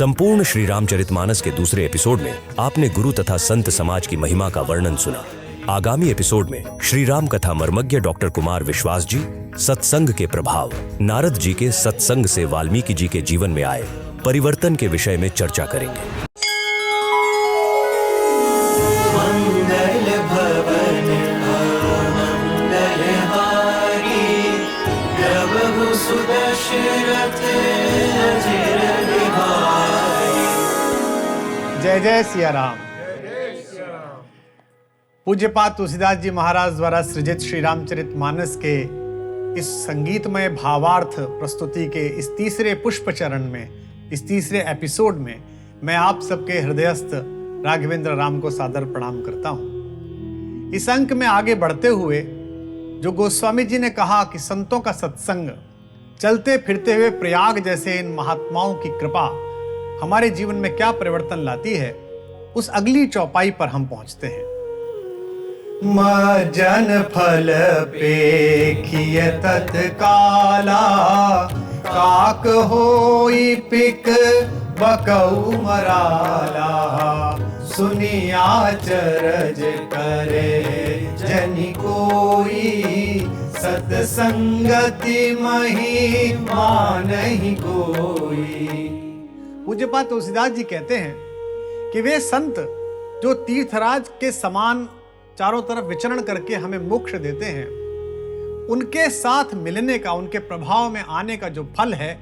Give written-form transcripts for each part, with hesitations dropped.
संपूर्ण श्री रामचरितमानस के दूसरे एपिसोड में आपने गुरु तथा संत समाज की महिमा का वर्णन सुना। आगामी एपिसोड में श्री राम कथा मर्मज्ञ डॉक्टर कुमार विश्वास जी सत्संग के प्रभाव, नारद जी के सत्संग से वाल्मीकि जी के जीवन में आए परिवर्तन के विषय में चर्चा करेंगे। मंगल भवन मंगलहारी, प्रभु सुदशरथ अजिर बिहारी। जय जय सिया राम। पूज्यपाद तुलसीदास जी महाराज द्वारा सृजित श्री रामचरितमानस के इस संगीतमय भावार्थ प्रस्तुति के इस तीसरे पुष्प चरण में, इस तीसरे एपिसोड में मैं आप सबके हृदयस्थ राघवेंद्र राम को सादर प्रणाम करता हूं। इस अंक में आगे बढ़ते हुए जो गोस्वामी जी ने कहा कि संतों का सत्संग, चलते फिरते हुए प्रयाग जैसे इन महात्माओं की कृपा हमारे जीवन में क्या परिवर्तन लाती है, उस अगली चौपाई पर हम पहुंचते हैं। मज्जन फल पेखिय तत्काला, काक होई पिक बकऊ मराला। सुनिया चरज करे जनि कोई, सतसंगति महिमा नहीं कोई। पूज्यपाद तुलसीदास जी कहते हैं कि वे संत जो तीर्थराज के समान चारों तरफ विचरण करके हमें मोक्ष देते हैं, उनके साथ मिलने का, उनके प्रभाव में आने का जो फल है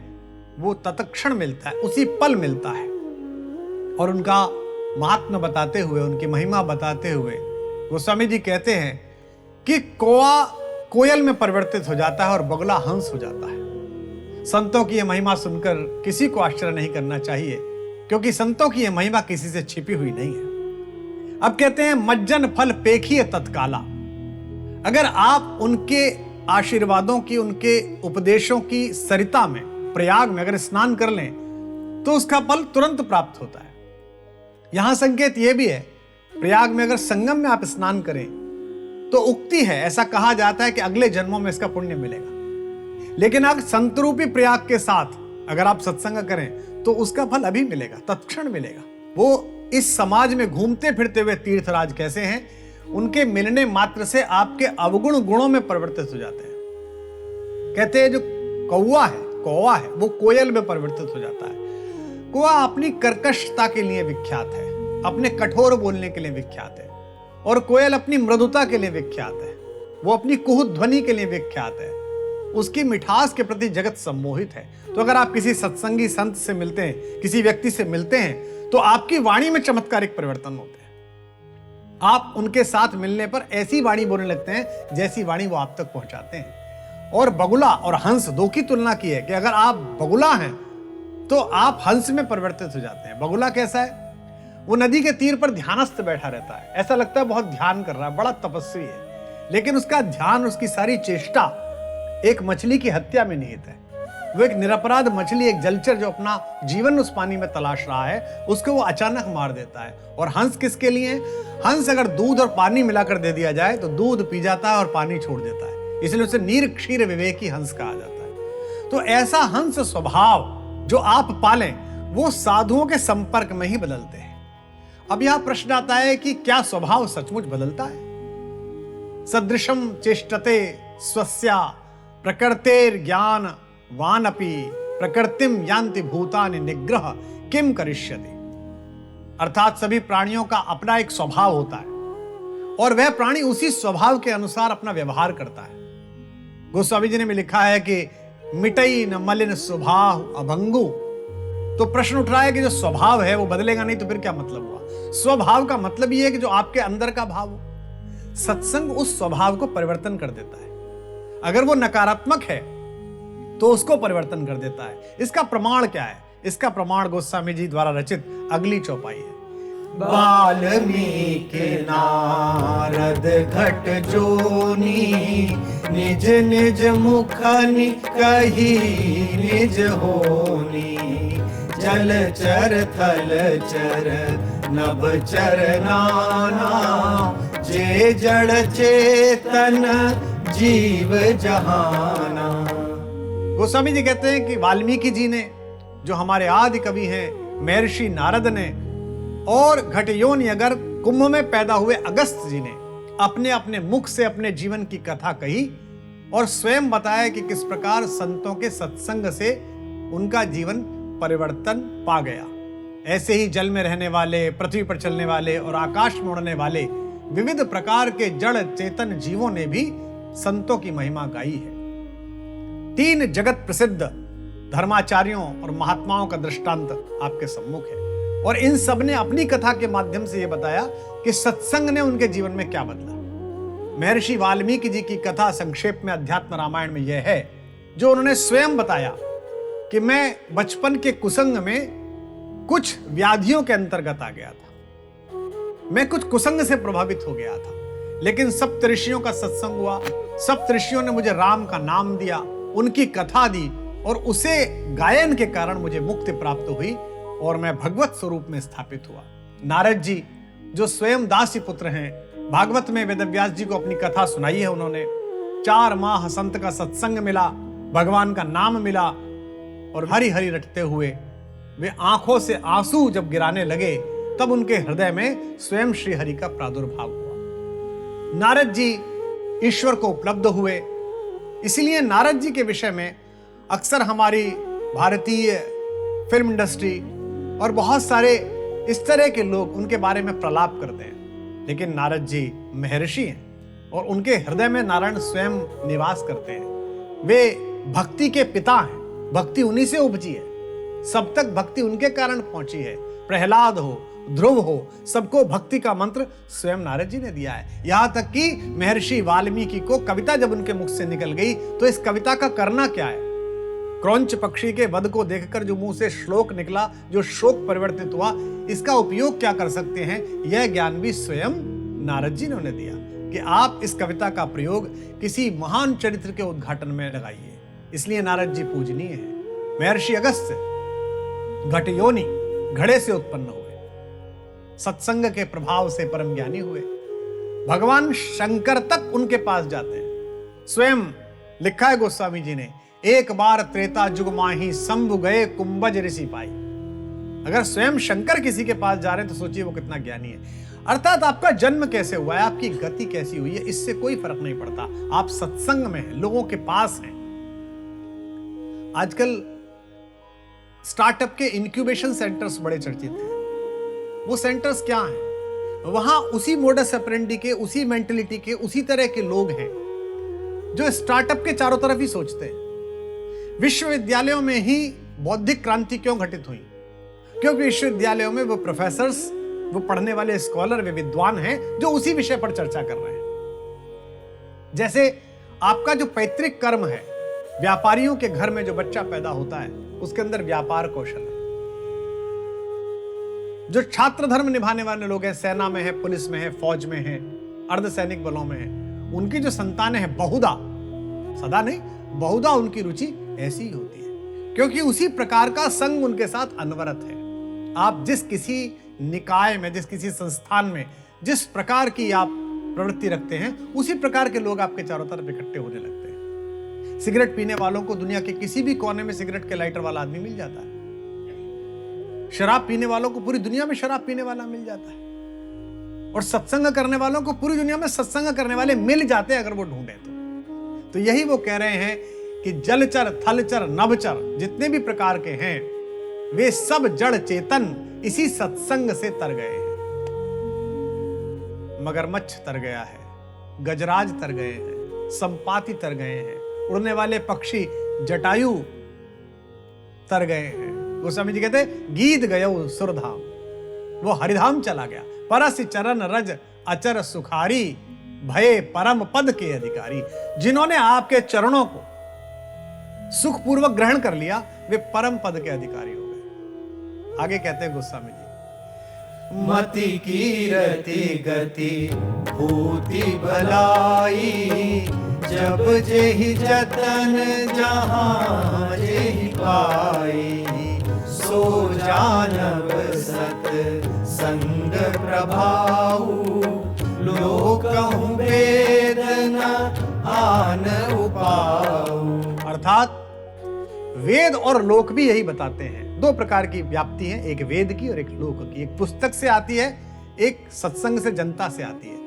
वो तत्क्षण मिलता है, उसी पल मिलता है। और उनका महात्म्य बताते हुए, उनकी महिमा बताते हुए गोस्वामी जी कहते हैं कि कौआ कोयल में परिवर्तित हो जाता है और बगुला हंस हो जाता है। संतों की यह महिमा सुनकर किसी को आश्चर्य नहीं करना चाहिए, क्योंकि संतों की यह महिमा किसी से छिपी हुई नहीं है। अब कहते हैं मज्जन फल पेखिए तत्काला। अगर आप उनके आशीर्वादों की, उनके उपदेशों की सरिता में, प्रयाग में अगर स्नान कर लें तो उसका फल तुरंत प्राप्त होता है। यहां संकेत यह भी है, प्रयाग में अगर संगम में आप स्नान करें तो उक्ति है, ऐसा कहा जाता है कि अगले जन्मों में इसका पुण्य मिलेगा। लेकिन अगर संतरूपी प्रयाग के साथ अगर आप सत्संग करें तो उसका फल अभी मिलेगा, तत्क्षण मिलेगा। वो इस समाज में घूमते फिरते हुए तीर्थराज कैसे हैं, उनके मिलने मात्र से आपके अवगुण गुणों में परिवर्तित हो जाते हैं। कहते हैं जो कौवा है वो कोयल में परिवर्तित हो जाता है। कौवा अपनी कर्कशता के लिए विख्यात है, अपने कठोर बोलने के लिए विख्यात है, और कोयल अपनी मृदुता के लिए विख्यात है। वो अपनी कुहू ध्वनि के लिए विख्यात है, उसकी मिठास के प्रति जगत सम्मोहित है। तो अगर आप किसी सत्संगी संत से मिलते हैं, किसी व्यक्ति से मिलते हैं, तो आपकी वाणी में चमत्कारिक परिवर्तन होते हैं। आप उनके साथ मिलने पर ऐसी वाणी बोलने लगते हैं जैसी वाणी वो आप तक पहुंचाते हैं। और बगुला और हंस दो की तुलना की है कि अगर आप बगुला हैं तो आप हंस में परिवर्तित हो जाते हैं। बगुला कैसा है? वो नदी के तीर पर ध्यानस्थ बैठा रहता है, ऐसा लगता है बहुत ध्यान कर रहा है, बड़ा तपस्वी है, लेकिन उसका ध्यान, उसकी सारी चेष्टा एक मछली की हत्या में निहित है। वो एक निरपराध मछली, एक जलचर जो अपना जीवन उस पानी में तलाश रहा है, उसको वो अचानक मार देता है। और हंस किसके लिए? हंस अगर दूध और पानी मिलाकर दे दिया जाए तो दूध पी जाता है और पानी छोड़ देता है, इसलिए उसे नीर क्षीर विवेकी हंस कहा जाता है। तो ऐसा हंस स्वभाव जो आप पालें, वो साधुओं के संपर्क में ही बदलते हैं। अब यह प्रश्न आता है कि क्या स्वभाव सचमुच बदलता है? सदृशम चेष्टते स्वस्या प्रकृतेर ज्ञान वानपि प्रकृतिम यान्ति भूतानि निग्रह किम करिष्यति। अर्थात सभी प्राणियों का अपना एक स्वभाव होता है और वह प्राणी उसी स्वभाव के अनुसार अपना व्यवहार करता है। गोस्वामी जी ने भी लिखा है कि मिटई न मलिन स्वभाव अभंगु। तो प्रश्न उठ रहा है कि जो स्वभाव है वो बदलेगा नहीं तो फिर क्या मतलब हुआ? स्वभाव का मतलब ये है कि जो आपके अंदर का भाव हो। सत्संग उस स्वभाव को परिवर्तन कर देता है। अगर वो नकारात्मक है तो उसको परिवर्तन कर देता है। इसका प्रमाण क्या है? इसका प्रमाण गोस्वामी जी द्वारा रचित अगली चौपाई है। वाल्मीकि नारद घट जोनी, निज निज मुखनि कही निज होनी। जल चर थल चर नभ चर नाना, जे जड़ चेतन जीव जहाना। गोस्वामी जी कहते हैं कि वाल्मीकि जी ने, जो हमारे आदि कवि हैं, महर्षि नारद ने और घटयोनि अगर कुंभ में पैदा हुए अगस्त जी ने अपने अपने मुख से अपने जीवन की कथा कही और स्वयं बताया कि किस प्रकार संतों के सत्संग से उनका जीवन परिवर्तन पा गया। ऐसे ही जल में रहने वाले, पृथ्वी पर चलने वाले और आकाश में उड़ने वाले विविध प्रकार के जड़ चेतन जीवों ने भी संतों की महिमा गाई है। 3 जगत प्रसिद्ध धर्माचार्यों और महात्माओं का दृष्टांत आपके सम्मुख है और इन सब ने अपनी कथा के माध्यम से यह बताया कि सत्संग ने उनके जीवन में क्या बदला। महर्षि वाल्मीकि जी की कथा संक्षेप में अध्यात्म रामायण में यह है जो उन्होंने स्वयं बताया कि मैं बचपन के कुसंग में कुछ व्याधियों के अंतर्गत आ गया था, मैं कुछ कुसंग से प्रभावित हो गया था, लेकिन सप्तऋषियों का सत्संग हुआ, सप्तऋषियों ने मुझे राम का नाम दिया, उनकी कथा दी और उसे गायन के कारण मुझे मुक्ति प्राप्त हुई और मैं भगवत स्वरूप में स्थापित हुआ। नारद जी जो स्वयं दासी पुत्र हैं, भागवत में वेदव्यास जी को अपनी कथा सुनाई है उन्होंने। 4 माह संत का सत्संग मिला, भगवान का नाम मिला और हरि हरि रटते हुए वे आंखों से आंसू जब गिराने लगे तब उनके हृदय में स्वयं श्री हरि का प्रादुर्भाव हुआ। नारद जी ईश्वर को उपलब्ध हुए। इसलिए नारद जी के विषय में अक्सर हमारी भारतीय फिल्म इंडस्ट्री और बहुत सारे इस तरह के लोग उनके बारे में प्रलाप करते हैं, लेकिन नारद जी महर्षि हैं और उनके हृदय में नारायण स्वयं निवास करते हैं। वे भक्ति के पिता हैं, भक्ति उन्हीं से उपजी है, सब तक भक्ति उनके कारण पहुंची है। प्रहलाद हो, ध्रुव हो, सबको भक्ति का मंत्र स्वयं नारद जी ने दिया है। यहां तक कि महर्षि वाल्मीकि को कविता जब उनके मुख से निकल गई तो इस कविता का करना क्या है। क्रौंच पक्षी के वध को देखकर जो मुंह से श्लोक निकला, जो शोक परिवर्तित हुआ, इसका उपयोग क्या कर सकते हैं, यह ज्ञान भी स्वयं नारद जी ने उन्हें दिया कि आप इस कविता का प्रयोग किसी महान चरित्र के उद्घाटन में लगाइए। इसलिए नारद जी पूजनीय है। महर्षि अगस्त्य घटयोनि घड़े से उत्पन्न हुए, सत्संग के प्रभाव से परम ज्ञानी हुए, भगवान शंकर तक उनके पास जाते हैं। स्वयं लिखा है गोस्वामी जी ने, एक बार त्रेता जुग माही शंभु गए कुंभज ऋषि पाई। अगर स्वयं शंकर किसी के पास जा रहे हैं तो सोचिए वो कितना ज्ञानी है। अर्थात आपका जन्म कैसे हुआ है, आपकी गति कैसी हुई है, इससे कोई फर्क नहीं पड़ता। आप सत्संग में हैं, लोगों के पास हैं। आजकल स्टार्टअप के इंक्यूबेशन सेंटर्स बड़े चर्चित हैं। वो सेंटर्स क्या हैं? वहां उसी मोडस ऑपरेंडी के, उसी मेंटलिटी के, उसी तरह के लोग हैं जो स्टार्टअप के चारों तरफ ही सोचते हैं। विश्वविद्यालयों में ही बौद्धिक क्रांति क्यों घटित हुई? क्योंकि विश्वविद्यालयों में वो प्रोफेसर्स, वो पढ़ने वाले स्कॉलर, वे विद्वान हैं जो उसी विषय पर चर्चा कर रहे हैं। जैसे आपका जो पैतृक कर्म है, व्यापारियों के घर में जो बच्चा पैदा होता है उसके अंदर व्यापार कौशल है। जो छात्र धर्म निभाने वाले लोग हैं, सेना में है, पुलिस में है, फौज में है, अर्धसैनिक बलों में है, उनकी जो संतानें हैं बहुधा, सदा नहीं, बहुधा उनकी रुचि ऐसी ही होती है, क्योंकि उसी प्रकार का संग उनके साथ अनवरत है। आप जिस किसी निकाय में, जिस किसी संस्थान में जिस प्रकार की आप प्रवृत्ति रखते हैं, उसी प्रकार के लोग आपके चारों तरफ इकट्ठे होने लगते हैं। सिगरेट पीने वालों को दुनिया के किसी भी कोने में सिगरेट के लाइटर वाला आदमी मिल जाता है। शराब पीने वालों को पूरी दुनिया में शराब पीने वाला मिल जाता है, और सत्संग करने वालों को पूरी दुनिया में सत्संग करने वाले मिल जाते हैं अगर वो ढूंढे तो यही वो कह रहे हैं कि जलचर, थलचर, नभचर जितने भी प्रकार के हैं वे सब जड़ चेतन इसी सत्संग से तर गए हैं। मगरमच्छ तर गया है, गजराज तर गए हैं, संपाति तर गए हैं, उड़ने वाले पक्षी जटायु तर गए हैं। गोस्वामी जी कहते हैं गीत गयो सुरधाम, वो हरिधाम चला गया। परस चरण रज अचर सुखारी, भय परम पद के अधिकारी। जिन्होंने आपके चरणों को सुखपूर्वक ग्रहण कर लिया वे परम पद के अधिकारी हो गए। आगे कहते हैं गोस्वामी जी, मति कीरति गति भूति भलाई, जब जेहि जतन जहां जेहि पाई, सो जानब सत संग प्रभाऊ, लोकहु वेद न आन उपाऊ। अर्थात वेद और लोक भी यही बताते हैं, दो प्रकार की व्याप्ति है, एक वेद की और एक लोक की। एक पुस्तक से आती है, एक सत्संग से, जनता से आती है।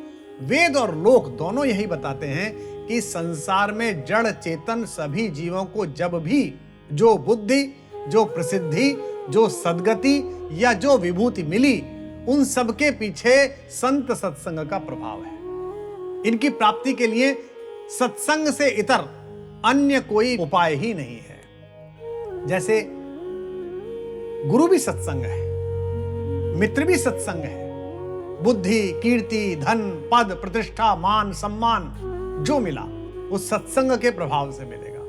वेद और लोक दोनों यही बताते हैं कि संसार में जड़ चेतन सभी जीवों को जब भी जो बुद्धि, जो प्रसिद्धि, जो सद्गति या जो विभूति मिली, उन सब के पीछे संत सत्संग का प्रभाव है। इनकी प्राप्ति के लिए सत्संग से इतर अन्य कोई उपाय ही नहीं है। जैसे गुरु भी सत्संग है, मित्र भी सत्संग है, बुद्धि, कीर्ति, धन, पद, प्रतिष्ठा, मान, सम्मान जो मिला वो सत्संग के प्रभाव से मिलेगा।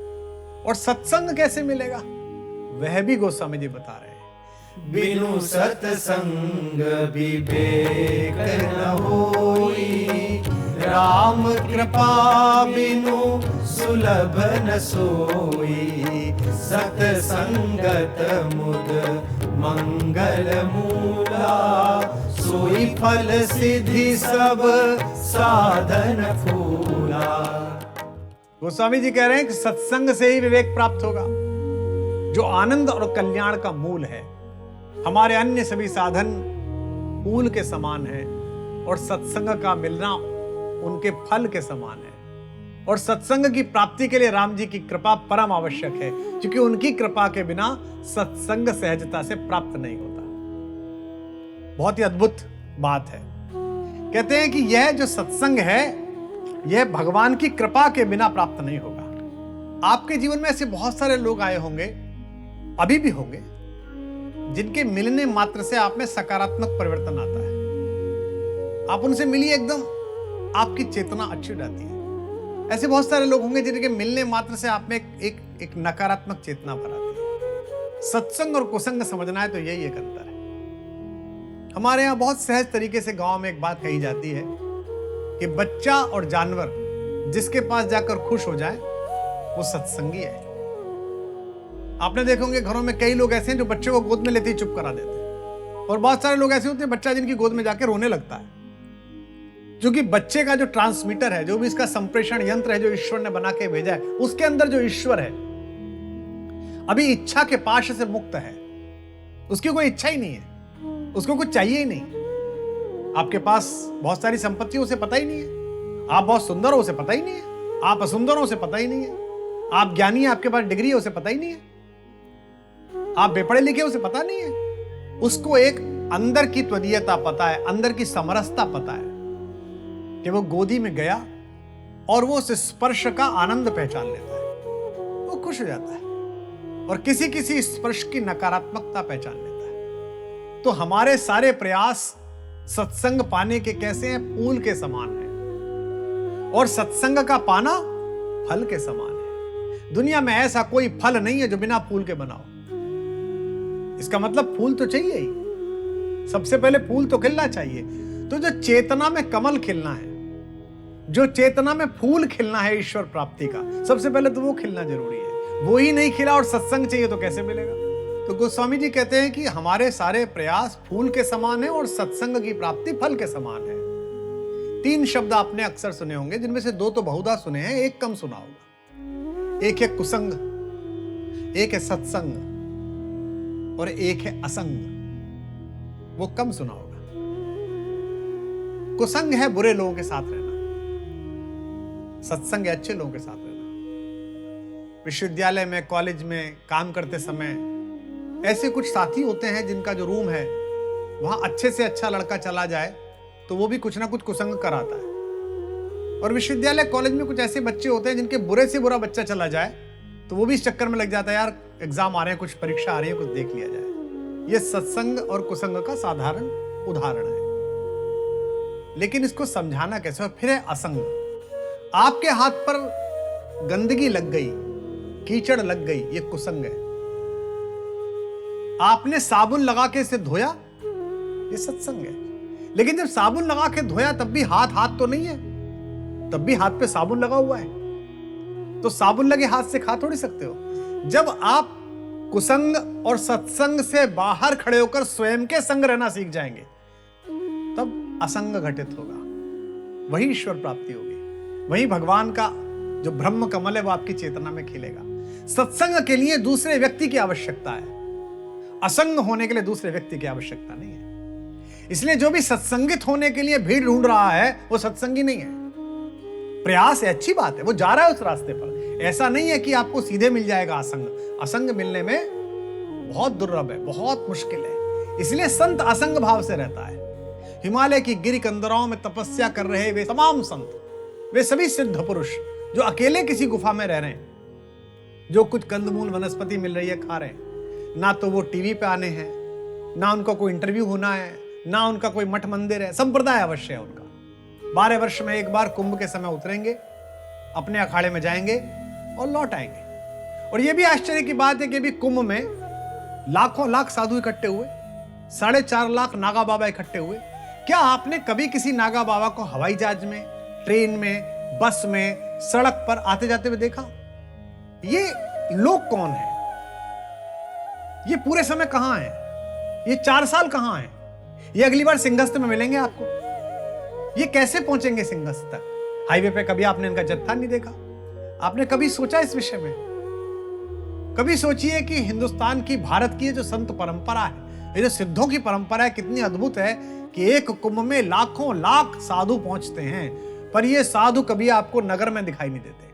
और सत्संग कैसे मिलेगा वह भी गोस्वामी जी बता रहे हैं। बिनु सत्संग विवेक न होई, राम कृपा बिनु सुलभ न सोई। सत्संगत मुद मंगल मूला, सोई फल सिद्धि सब साधन फूला। गोस्वामी जी कह रहे हैं कि सत्संग से ही विवेक प्राप्त होगा, जो आनंद और कल्याण का मूल है। हमारे अन्य सभी साधन फूल के समान है और सत्संग का मिलना उनके फल के समान है। और सत्संग की प्राप्ति के लिए राम जी की कृपा परम आवश्यक है, क्योंकि उनकी कृपा के बिना सत्संग सहजता से प्राप्त नहीं होता। बहुत ही अद्भुत बात है। कहते हैं कि यह जो सत्संग है यह भगवान की कृपा के बिना प्राप्त नहीं होगा। आपके जीवन में ऐसे बहुत सारे लोग आए होंगे, अभी भी होंगे, जिनके मिलने मात्र से आप में सकारात्मक परिवर्तन आता है। आप उनसे मिलिए, एकदम आपकी चेतना अच्छी हो जाती है। ऐसे बहुत सारे लोग होंगे जिनके मिलने मात्र से आप में एक नकारात्मक चेतना भर आती है। सत्संग और कुसंग समझना है तो यही एक अंतर है। हमारे यहाँ बहुत सहज तरीके से गांव में एक बात कही जाती है कि बच्चा और जानवर जिसके पास जाकर खुश हो जाए वो सत्संगी है। आपने देखा होंगे घरों में कई लोग ऐसे हैं जो बच्चे को गोद में लेते ही चुप करा देते हैं, और बहुत सारे लोग ऐसे होते हैं बच्चा जिनकी गोद में जाकर रोने लगता है, क्योंकि बच्चे का जो ट्रांसमीटर है, जो भी इसका संप्रेषण यंत्र है जो ईश्वर ने बना के भेजा है, उसके अंदर जो ईश्वर है अभी इच्छा के पाश से मुक्त है। उसकी कोई इच्छा ही नहीं है, उसको कुछ चाहिए ही नहीं। आपके पास बहुत सारी संपत्ति, उसे पता ही नहीं है। आप बहुत सुंदर हो, उसे पता ही नहीं है। आप असुंदर हो, उसे पता ही नहीं है। आप ज्ञानी हैं, आपके पास डिग्री है, उसे पता ही नहीं है। आप बेपढ़े लिखे, उसे पता नहीं है। उसको एक अंदर की त्वदीयता पता है, अंदर की समरसता पता है कि वो गोदी में गया और वो उस स्पर्श का आनंद पहचान लेता है, वो खुश हो जाता है, और किसी किसी स्पर्श की नकारात्मकता पहचान लेता है। तो हमारे सारे प्रयास सत्संग पाने के कैसे हैं? फूल के समान है, और सत्संग का पाना फल के समान है। दुनिया में ऐसा कोई फल नहीं है जो बिना फूल के बना हो। इसका मतलब फूल तो चाहिए ही, सबसे पहले फूल तो खिलना चाहिए। तो जो चेतना में कमल खिलना है, जो चेतना में फूल खिलना है ईश्वर प्राप्ति का, सबसे पहले तो वो खिलना जरूरी है। वो ही नहीं खिला और सत्संग चाहिए तो कैसे मिलेगा? तो गोस्वामी जी कहते हैं कि हमारे सारे प्रयास फूल के समान है और सत्संग की प्राप्ति फल के समान है। 3 शब्द आपने अक्सर सुने होंगे, जिनमें से 2 तो बहुधा सुने हैं, एक कम सुना होगा। एक है कुसंग, एक है सत्संग, और एक है असंग, वो कम सुना होगा। कुसंग है बुरे लोगों के साथ रहना, सत्संग है अच्छे लोगों के साथ रहना। विश्वविद्यालय में, कॉलेज में काम करते समय ऐसे कुछ साथी होते हैं जिनका जो रूम है वहां अच्छे से अच्छा लड़का चला जाए तो वो भी कुछ ना कुछ कुसंग कराता है। और विश्वविद्यालय कॉलेज में कुछ ऐसे बच्चे होते हैं जिनके बुरे से बुरा बच्चा चला जाए तो वो भी इस चक्कर में लग जाता है, यार एग्जाम आ रहे हैं, कुछ परीक्षा आ रही है, कुछ देख लिया जाए। ये सत्संग और कुसंग का साधारण उदाहरण है। लेकिन इसको समझाना कैसे? और फिर है असंग। आपके हाथ पर गंदगी लग गई, कीचड़ लग गई, ये कुसंग है। आपने साबुन लगा के इसे धोया, ये सत्संग है। लेकिन जब साबुन लगा के धोया तब भी हाथ तो नहीं है, तब भी हाथ पे साबुन लगा हुआ है, तो साबुन लगे हाथ से खा थोड़ी सकते हो। जब आप कुसंग और सत्संग से बाहर खड़े होकर स्वयं के संग रहना सीख जाएंगे तब असंग घटित होगा, वही ईश्वर प्राप्ति होगी, वही भगवान का जो ब्रह्म कमल है वो आपकी चेतना में खिलेगा। सत्संग के लिए दूसरे व्यक्ति की आवश्यकता है, असंग होने के लिए दूसरे व्यक्ति की आवश्यकता नहीं है। इसलिए जो भी सत्संगित होने के लिए भीड़ ढूंढ रहा है वो सत्संगी नहीं है। प्रयास है, अच्छी बात है, वो जा रहा है उस रास्ते पर। ऐसा नहीं है कि आपको सीधे मिल जाएगा असंग। असंग मिलने में बहुत दुर्लभ है, बहुत मुश्किल है। इसलिए संत असंग भाव से रहता है। हिमालय की गिरि कंदराओं में तपस्या कर रहे वे तमाम संत, वे सभी सिद्ध पुरुष जो अकेले किसी गुफा में रह रहे हैं, जो कुछ कंदमूल वनस्पति मिल रही है खा रहे हैं, ना तो वो टीवी पे आने हैं, ना उनका कोई इंटरव्यू होना है, ना उनका कोई मठ मंदिर है। संप्रदाय अवश्य है उनका। 12 वर्ष में एक बार कुंभ के समय उतरेंगे, अपने अखाड़े में जाएंगे और लौट आएंगे। और यह भी आश्चर्य की बात है कि अभी कुंभ में लाखों लाख साधु इकट्ठे हुए, 4.5 लाख नागा बाबा इकट्ठे हुए। क्या आपने कभी किसी नागा बाबा को हवाई जहाज में, ट्रेन में, बस में, सड़क पर आते जाते हुए देखा? ये लोग कौन है? ये पूरे समय कहां है? ये 4 साल कहां है? ये अगली बार सिंहस्थ में मिलेंगे आपको। ये कैसे पहुंचेंगे सिंहस्थ तक? हाईवे पे कभी आपने इनका जत्था नहीं देखा? आपने कभी सोचा इस विषय में? कभी सोचिए कि हिंदुस्तान की, भारत की जो संत परंपरा है, ये जो सिद्धों की परंपरा है, कितनी अद्भुत है कि एक कुंभ में लाखों लाख साधु पहुंचते हैं, पर ये साधु कभी आपको नगर में दिखाई नहीं देते।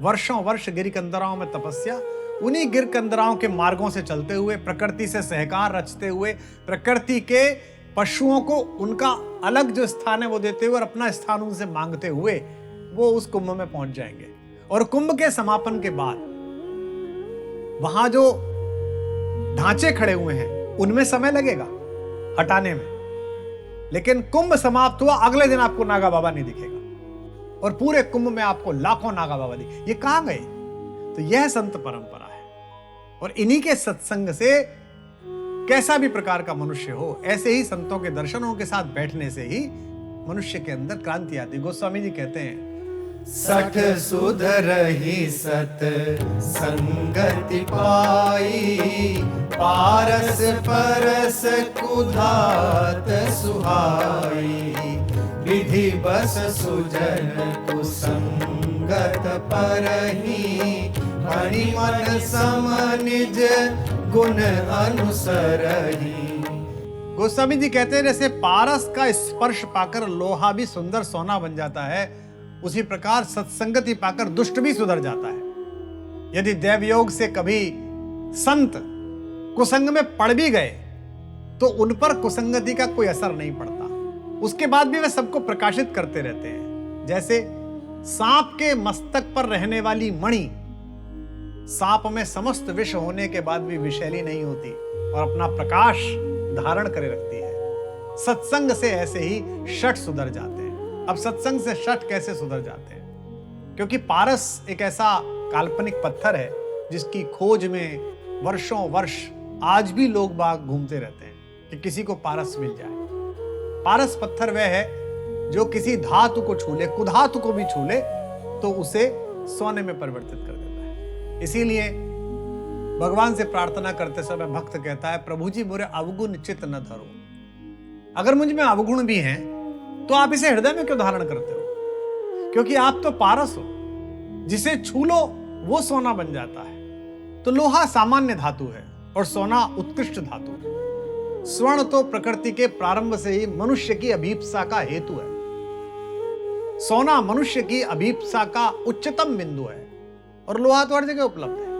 वर्षों वर्ष गिर कंदराओं में तपस्या, उन्हीं गिर कंदराओं के मार्गों से चलते हुए, प्रकृति से सहकार रचते हुए, प्रकृति के पशुओं को उनका अलग जो स्थान है वो देते हुए और अपना स्थान उनसे मांगते हुए वो उस कुंभ में पहुंच जाएंगे। और कुंभ के समापन के बाद वहां जो ढांचे खड़े हुए हैं उनमें समय लगेगा हटाने में, लेकिन कुंभ समाप्त हुआ अगले दिन आपको नागा बाबा नहीं दिखेगा और पूरे कुंभ में आपको लाखों नागा बाबा दिखे। ये कहां गए? तो यह संत परंपरा है। और इन्हीं के सत्संग से कैसा भी प्रकार का मनुष्य हो, ऐसे ही संतों के दर्शनों के साथ बैठने से ही मनुष्य के अंदर क्रांति आती। गोस्वामी जी कहते हैं, 60 सुधरहि सत संगति पाई, पारस परस कुधात सुहाई, विधि बस सुजन कुसंगत परहि, हरि मन सम निज गुण अनुसरहि। गोस्वामी जी कहते हैं जैसे पारस का स्पर्श पाकर लोहा भी सुंदर सोना बन जाता है, उसी प्रकार सत्संगति पाकर दुष्ट भी सुधर जाता है। यदि देवयोग से कभी संत कुसंग में पड़ भी गए तो उन पर कुसंगति का कोई असर नहीं पड़ता, उसके बाद भी वे सबको प्रकाशित करते रहते हैं। जैसे सांप के मस्तक पर रहने वाली मणि सांप में समस्त विष होने के बाद भी विषैली नहीं होती और अपना प्रकाश धारण करे रखती है, सत्संग से ऐसे ही शठ सुधर जाते हैं। अब सत्संग से शठ कैसे सुधर जाते हैं? क्योंकि पारस एक ऐसा काल्पनिक पत्थर है जिसकी खोज में वर्षों वर्ष आज भी लोग बाग घूमते रहते हैं कि किसी को पारस मिल जाए। पारस पत्थर वह है जो किसी धातु को छू ले, कुधातु को भी छू ले तो उसे सोने में परिवर्तित कर देता है। इसीलिए भगवान से प्रार्थना करते समय भक्त कहता है, प्रभु जी मोरे अवगुण चित्त न धरो। अगर मुझ में अवगुण भी हैं तो आप इसे हृदय में क्यों धारण करते हो? क्योंकि आप तो पारस हो, जिसे छू लो वो सोना बन जाता है। तो लोहा सामान्य धातु है और सोना उत्कृष्ट धातु है। स्वर्ण तो प्रकृति के प्रारंभ से ही मनुष्य की अभीप्सा का हेतु है। सोना मनुष्य की अभीप्सा का उच्चतम बिंदु है और लोहा तो हर जगह उपलब्ध है।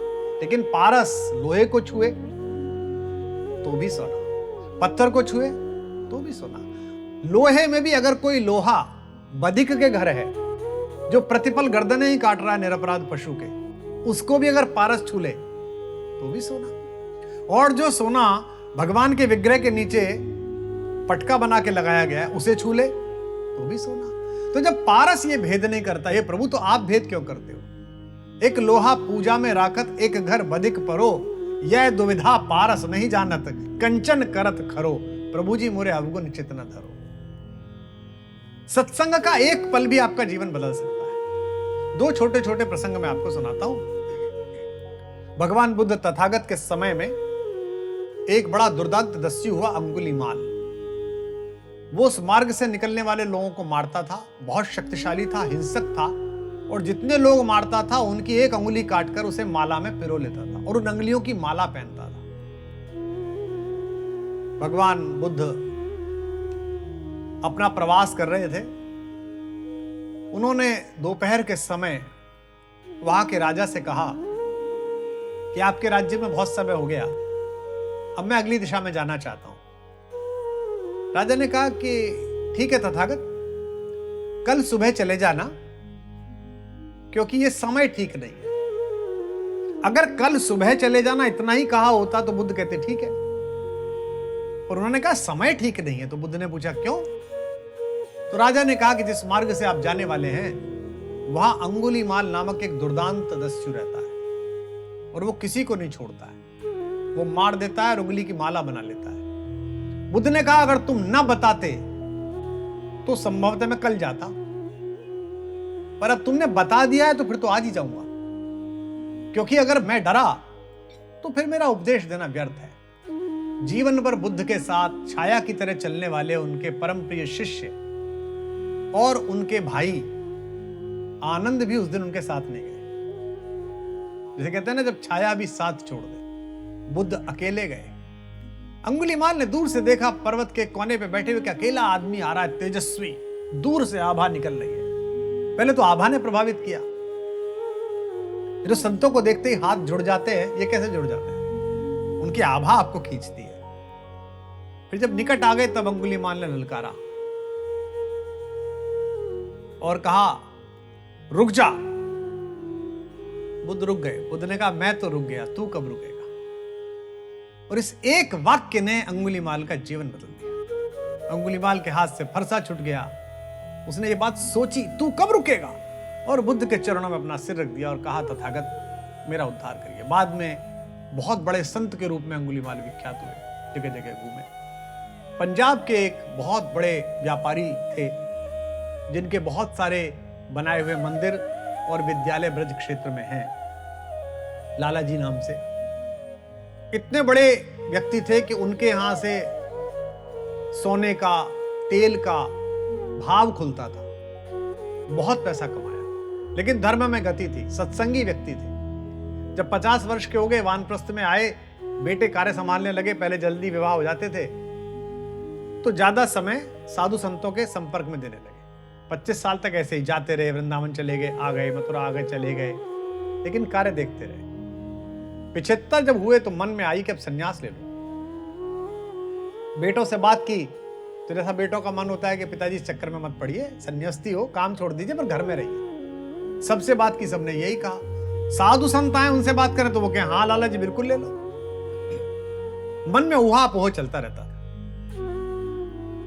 लेकिन पारस लोहे को छुए तो भी सोना, पत्थर को छुए तो भी सोना। लोहे में भी अगर कोई लोहा बधिक के घर है जो प्रतिपल गर्दनें ही काट रहा है निरपराध पशु के, उसको भी अगर पारस छू ले तो भी सोना। और जो सोना भगवान के विग्रह के नीचे पटका बना के लगाया गया है उसे छू ले तो भी सोना। तो जब पारस ये भेद नहीं करता, ये प्रभु तो आप भेद क्यों करते हो? एक लोहा पूजा में राखत एक घर बधिक परो, यह दुविधा पारस नहीं जानत, कंचन करत खरो, प्रभु जी मोरे अवगुण चित्त न धरो। सत्संग का एक पल भी आपका जीवन बदल सकता है। 2 छोटे छोटे प्रसंग मैं आपको सुनाता हूं। भगवान बुद्ध तथागत के समय में एक बड़ा दुर्दांत दस्यु हुआ अंगुलीमाल। वो उस मार्ग से निकलने वाले लोगों को मारता था, बहुत शक्तिशाली था, हिंसक था और जितने लोग मारता था उनकी एक अंगुली काटकर उसे माला में पिरो लेता था और उन अंगुलियों की माला पहनता था। भगवान बुद्ध अपना प्रवास कर रहे थे। उन्होंने दोपहर के समय वहां के राजा से कहा कि आपके राज्य में बहुत समय हो गया, अब मैं अगली दिशा में जाना चाहता हूं। राजा ने कहा कि ठीक है तथागत, कल सुबह चले जाना, क्योंकि यह समय ठीक नहीं है। अगर कल सुबह चले जाना इतना ही कहा होता तो बुद्ध कहते ठीक है, और उन्होंने कहा समय ठीक नहीं है। तो बुद्ध ने पूछा क्यों? तो राजा ने कहा कि जिस मार्ग से आप जाने वाले हैं वहां अंगुलीमाल नामक एक दुर्दांत दस्यु रहता है, और वो किसी को नहीं छोड़ता है। वो मार देता है और उंगली की माला बना लेता है। बुद्ध ने कहा अगर तुम ना बताते तो संभवतः मैं कल जाता, पर अब तुमने बता दिया है तो फिर तो आज ही जाऊंगा, क्योंकि अगर मैं डरा तो फिर मेरा उपदेश देना व्यर्थ है। जीवन भर बुद्ध के साथ छाया की तरह चलने वाले उनके परम प्रिय शिष्य और उनके भाई आनंद भी उस दिन उनके साथ नहीं गए। जैसे कहते हैं ना, जब छाया भी साथ छोड़ दे, बुद्ध अकेले गए। अंगुलीमाल ने दूर से देखा, पर्वत के कोने पे बैठे हुए कि अकेला आदमी आ रहा है, तेजस्वी, दूर से आभा निकल रही है। पहले तो आभा ने प्रभावित किया। जो संतों को देखते ही हाथ जुड़ जाते हैं, ये कैसे जुड़ जाते हैं? उनकी आभा आपको खींचती है। फिर जब निकट आ गए तब अंगुलीमाल ने ललकारा और कहा रुक जा। बुद्ध रुक गए। बुद्ध ने कहा मैं तो रुक गया, तू कब रुकेगा? और इस एक वाक्य ने अंगुलीमाल का जीवन बदल दिया। अंगुलीमाल के हाथ से फरसा छूट गया। उसने ये बात सोची, तू कब रुकेगा? और बुद्ध के चरणों में अपना सिर रख दिया और कहा तथागत मेरा उद्धार करिए। बाद में बहुत बड़े संत के रूप में अंगुलीमाल विख्यात हुए, जगह जगह घूमे। पंजाब के एक बहुत बड़े व्यापारी थे जिनके बहुत सारे बनाए हुए मंदिर और विद्यालय ब्रज क्षेत्र में हैं, लाला जी नाम से। इतने बड़े व्यक्ति थे कि उनके यहां से सोने का, तेल का भाव खुलता था। बहुत पैसा कमाया, लेकिन धर्म में गति थी, सत्संगी व्यक्ति थे। जब 50 वर्ष के हो गए, वानप्रस्थ में आए, बेटे कार्य संभालने लगे। पहले जल्दी विवाह हो जाते थे तो ज्यादा समय साधु संतों के संपर्क में देने लगे। 25 साल तक ऐसे ही जाते रहे, वृंदावन चले गए, आ गए, मथुरा आ गए, चले गए, लेकिन कार्य देखते रहे। 75 जब हुए तो मन में आई कि अब संन्यास ले लो। बेटों से बात की तो जैसा बेटों का मन होता है कि पिताजी इस चक्कर में मत पड़िए, सन्यासी हो, काम छोड़ दीजिए, पर घर में रहिए। सबसे बात की, सबने यही कहा। साधु संत आए, उनसे बात करें तो वो कहें हाँ लाला जी बिल्कुल ले लो। मन में उहापोह चलता रहता था।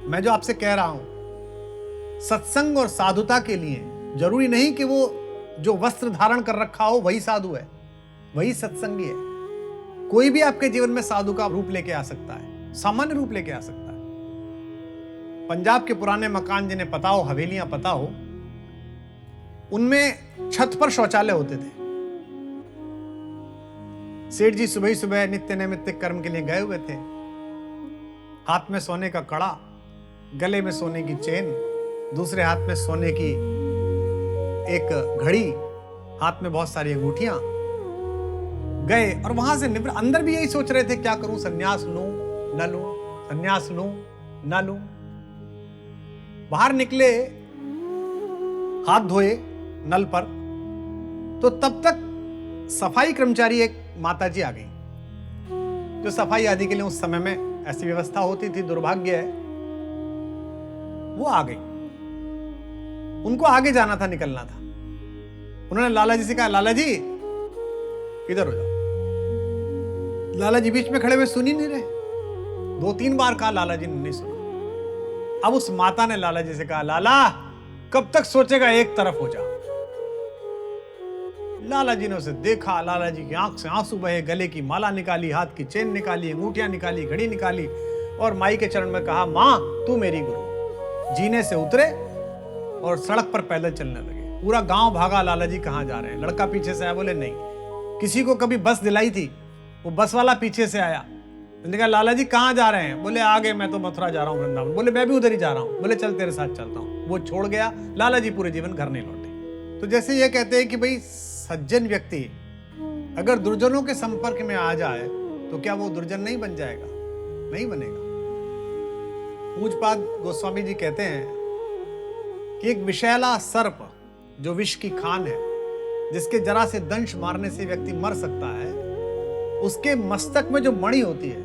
मैं जो आपसे कह रहा हूं, सत्संग और साधुता के लिए जरूरी नहीं कि वो जो वस्त्र धारण कर रखा हो वही साधु है, वही सत्संगी है। कोई भी आपके जीवन में साधु का रूप लेके आ सकता है, सामान्य रूप लेके आ सकता है। पंजाब के पुराने मकान जिन्हें पता हो, हवेलियां पता हो, उनमें छत पर शौचालय होते थे। सेठ जी सुबह ही सुबह नित्य नैमित्तिक कर्म के लिए गए हुए थे। हाथ में सोने का कड़ा, गले में सोने की चेन, दूसरे हाथ में सोने की एक घड़ी, हाथ में बहुत सारी अंगूठियां। गए और वहां से अंदर भी यही सोच रहे थे क्या करूं, सन्यास लूं न लूं, सन्यास लूं न लूं। बाहर निकले, हाथ धोए नल पर, तो तब तक सफाई कर्मचारी एक माताजी आ गई, जो सफाई आदि के लिए उस समय में ऐसी व्यवस्था होती थी, दुर्भाग्य है। वो आ गई, उनको आगे जाना था, निकलना था। उन्होंने लाला जी से कहा लाला जी इधर हो जाओ। लाला जी बीच में खड़े हुए सुन ही नहीं रहे। 2-3 बार कहा, लाला जी ने नहीं सुना। अब उस माता ने लाला जी से कहा लाला कब तक सोचेगा, एक तरफ हो जा। लाला जी ने उसे देखा, लाला जी की आंख से आंसू बहे, गले की माला निकाली, हाथ की चेन निकाली, अंगूठियां निकाली, घड़ी निकाली और माई के चरण में कहा मां तू मेरी गुरु। जीने से उतरे और सड़क पर पैदल चलने लगे। पूरा गांव भागा, लाला जी कहां जा रहे हैं। लड़का पीछे से आया, बोले नहीं। किसी को कभी बस दिलाई थी, वो बस वाला पीछे से आया, उसने कहा लाला जी कहां जा रहे हैं? बोले आगे मैं तो मथुरा जा रहा हूं, वृंदावन। बोले मैं भी उधर ही जा रहा हूं। बोले चल तेरे साथ चलता हूं। वो छोड़ गया। लाला जी पूरे जीवन घर नहीं लौटे। तो जैसे ये कहते हैं कि भाई सज्जन व्यक्ति अगर दुर्जनों के संपर्क में आ जाए तो क्या वो दुर्जन नहीं बन जाएगा? नहीं बनेगा। पूज्यपाद गोस्वामी जी कहते हैं कि एक विषैला सर्प जो विष की खान है, जिसके जरा से दंश मारने से व्यक्ति मर सकता है, उसके मस्तक में जो मणि होती है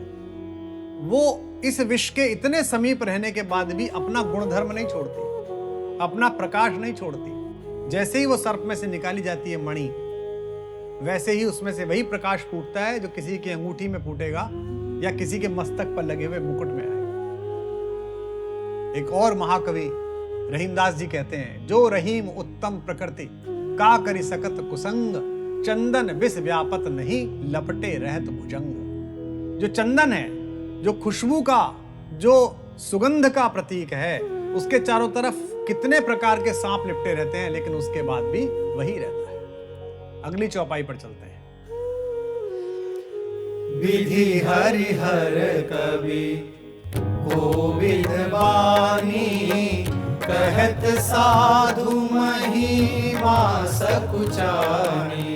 वो इस विष के इतने समीप रहने के बाद भी अपना गुणधर्म नहीं छोड़ती, अपना प्रकाश नहीं छोड़ती। जैसे ही वो सर्प में से निकाली जाती है मणि, वैसे ही उसमें से वही प्रकाश फूटता है जो किसी की अंगूठी में फूटेगा या किसी के मस्तक पर लगे हुए मुकुट में आएगा। एक और महाकवि रहीमदास जी कहते हैं, जो रहीम उत्तम प्रकृति का करी सकत कुसंग, चंदन विष व्यापत नहीं लपटे रहत भुजंग। जो चंदन है, जो खुशबू का, जो सुगंध का प्रतीक है, उसके चारों तरफ कितने प्रकार के सांप लिपटे रहते हैं, लेकिन उसके बाद भी वही रहता है। अगली चौपाई पर चलते हैं। विधि हरिहर कवि कोविद बानी, कहत साधु महिमा सकुचानी।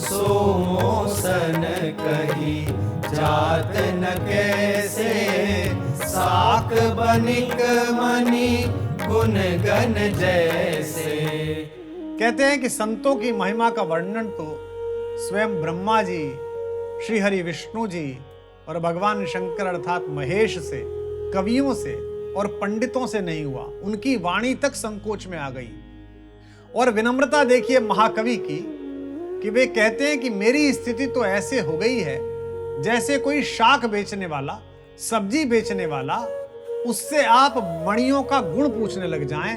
सोमोसन कही जात न कैसे, साक बनिक मणि गुण गण जैसे। कहते हैं कि संतों की महिमा का वर्णन तो स्वयं ब्रह्मा जी, श्री हरि विष्णु जी और भगवान शंकर अर्थात महेश से, कवियों से और पंडितों से नहीं हुआ, उनकी वाणी तक संकोच में आ गई। और विनम्रता देखिए महाकवि की, कि वे कहते हैं कि मेरी स्थिति तो ऐसे हो गई है जैसे कोई शाक बेचने वाला, सब्जी बेचने वाला, उससे आप मणियों का गुण पूछने लग जाएं,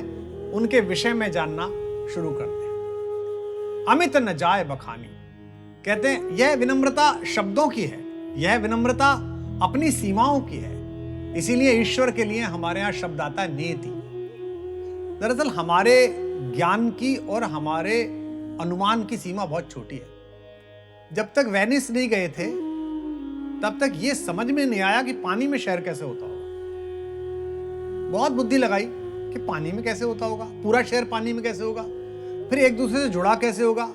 उनके विषय में जानना शुरू कर दें। अमित न जाए बखानी। कहते हैं यह विनम्रता शब्दों की है, यह विनम्रता अपनी सीमाओं की है। इसीलिए ईश्वर के लिए हमारे यहां शब्द आता है नेति। दरअसल हमारे ज्ञान की और हमारे अनुमान की सीमा बहुत छोटी है। जब तक वेनिस नहीं गए थे तब तक यह समझ में नहीं आया कि पानी में शहर कैसे होता होगा। बहुत बुद्धि लगाई कि पानी में कैसे होता होगा, पूरा शहर पानी में कैसे होगा, फिर एक दूसरे से जुड़ा कैसे होगा,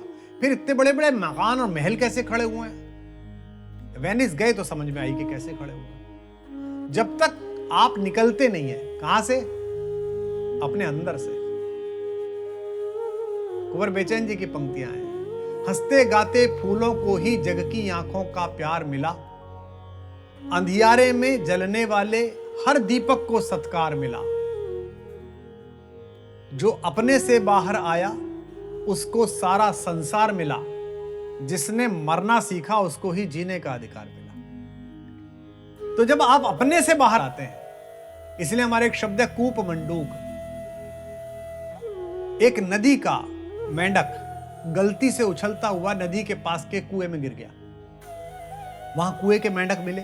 फिर इतने बड़े बड़े मकान और महल कैसे खड़े हुए हैं। वेनिस गए तो समझ में आई कि कैसे खड़े हुए। जब तक आप निकलते नहीं है, कहां से? अपने अंदर से। कुंवर बेचैन जी की पंक्तियां हैं, हंसते गाते फूलों को ही जग की आंखों का प्यार मिला, अंधियारे में जलने वाले हर दीपक को सत्कार मिला, जो अपने से बाहर आया उसको सारा संसार मिला, जिसने मरना सीखा उसको ही जीने का अधिकार मिला। तो जब आप अपने से बाहर आते हैं, इसलिए हमारे एक शब्द है कूप मंडूक। एक नदी का मेंढक गलती से उछलता हुआ नदी के पास के कुएं में गिर गया। वहां कुएं के मेंढक मिले,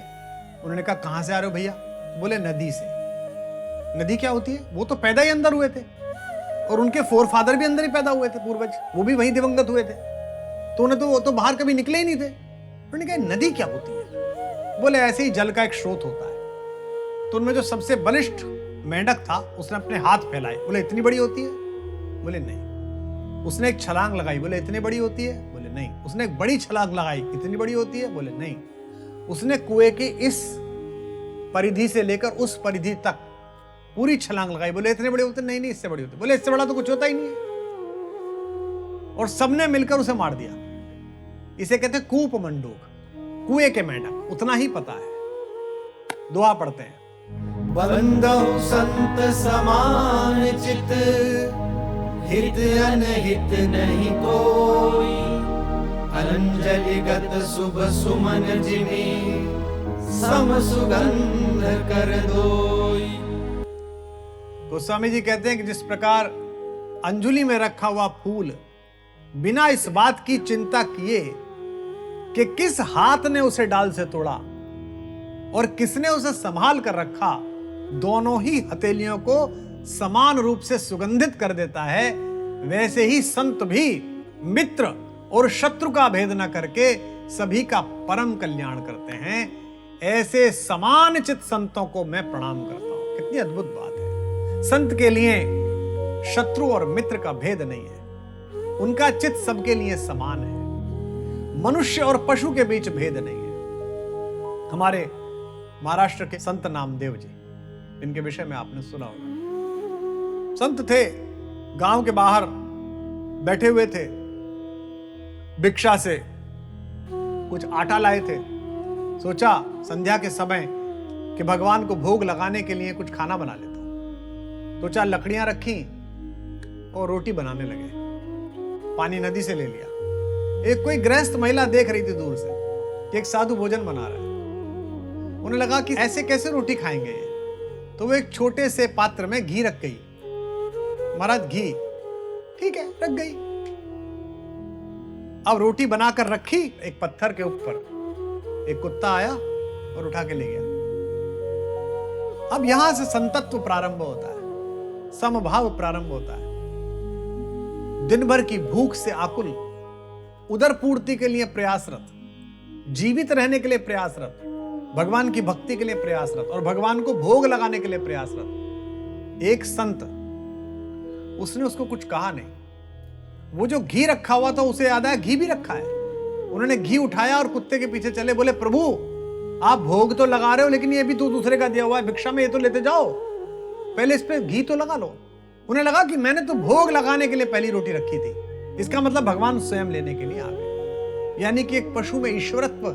उन्होंने कहा कहां से आ रहे हो भैया? बोले नदी से। नदी क्या होती है? वो तो पैदा ही अंदर हुए थे और उनके फोरफादर भी अंदर ही पैदा हुए थे, पूर्वज, वो भी वहीं दिवंगत हुए थे, तो उन्हें तो वो तो बाहर कभी निकले ही नहीं थे। उन्होंने कहा नदी क्या होती है? बोले ऐसे ही जल का एक स्रोत होता है। तो उनमें जो सबसे बलिष्ठ मेंढक था उसने अपने हाथ फैलाए, बोले इतनी बड़ी होती है? बोले नहीं। उसने एक छलांग लगाई, बोले इतनी बड़ी होती है? बोले नहीं। उसने एक बड़ी छलांग लगाई, इतनी बड़ी होती है? बोले नहीं। उसने कुएं की इस परिधि से लेकर उस परिधि तक पूरी छलांग लगाई, बोले इतने बड़े होते? नहीं नहीं, इससे बड़ी होती। बोले इससे बड़ा तो कुछ होता ही नहीं है। और सबने मिलकर उसे मार दिया। इसे कहते हैं कूप मंडूक, कुएं के मेंढक, उतना ही पता है। दुआ पढ़ते हैं। बंदहु संत समान चित, हित अनहित नहीं कोई, अंजलिगत शुभ सुमन जिमी, सम सुगंध कर दोई। गोस्वामी जी कहते हैं कि जिस प्रकार अंजुलि में रखा हुआ फूल बिना इस बात की चिंता किए कि किस हाथ ने उसे डाल से तोड़ा और किसने उसे संभाल कर रखा, दोनों ही हथेलियों को समान रूप से सुगंधित कर देता है, वैसे ही संत भी मित्र और शत्रु का भेद न करके सभी का परम कल्याण करते हैं। ऐसे समान चित संतों को मैं प्रणाम करता हूं। कितनी अद्भुत बात है। संत के लिए शत्रु और मित्र का भेद नहीं है, उनका चित सबके लिए समान है। मनुष्य और पशु के बीच भेद नहीं है। हमारे महाराष्ट्र के संत नामदेव जी, इनके विषय में आपने सुना होगा। संत थे, गांव के बाहर बैठे हुए थे, भिक्षा से कुछ आटा लाए थे। सोचा संध्या के समय कि भगवान को भोग लगाने के लिए कुछ खाना बना लेता हूं। तो 4 लकड़ियां रखी और रोटी बनाने लगे। पानी नदी से ले लिया। एक कोई गृहस्थ महिला देख रही थी दूर से कि एक साधु भोजन बना रहा है। उन्हें लगा कि ऐसे कैसे रोटी खाएंगे ये, तो वो एक छोटे से पात्र में घी रख गई। महाराज घी, ठीक है, रख गई। अब रोटी बनाकर रखी एक पत्थर के ऊपर, एक कुत्ता आया और उठा के ले गया। अब यहां से संतत्व प्रारंभ होता है, समभाव प्रारंभ होता है। दिन भर की भूख से आकुल, उदर पूर्ति के लिए प्रयासरत, जीवित रहने के लिए प्रयासरत, भगवान की भक्ति के लिए प्रयासरत और भगवान को भोग लगाने के लिए प्रयासरत एक संत, उसने उसको कुछ कहा नहीं। वो जो घी रखा हुआ था उसे याद आया घी भी रखा है। उन्होंने घी उठाया और कुत्ते के पीछे चले, बोले प्रभु आप भोग तो लगा रहे हो लेकिन ये भी तो दूसरे का दिया हुआ है, भिक्षा में ये तो लेते जाओ, पहले इस पे घी तो लगा लो। उन्हें लगा कि मैंने तो भोग लगाने के लिए पहली रोटी रखी थी, इसका मतलब भगवान स्वयं लेने के लिए आ गए। यानी कि एक पशु में ईश्वरत्व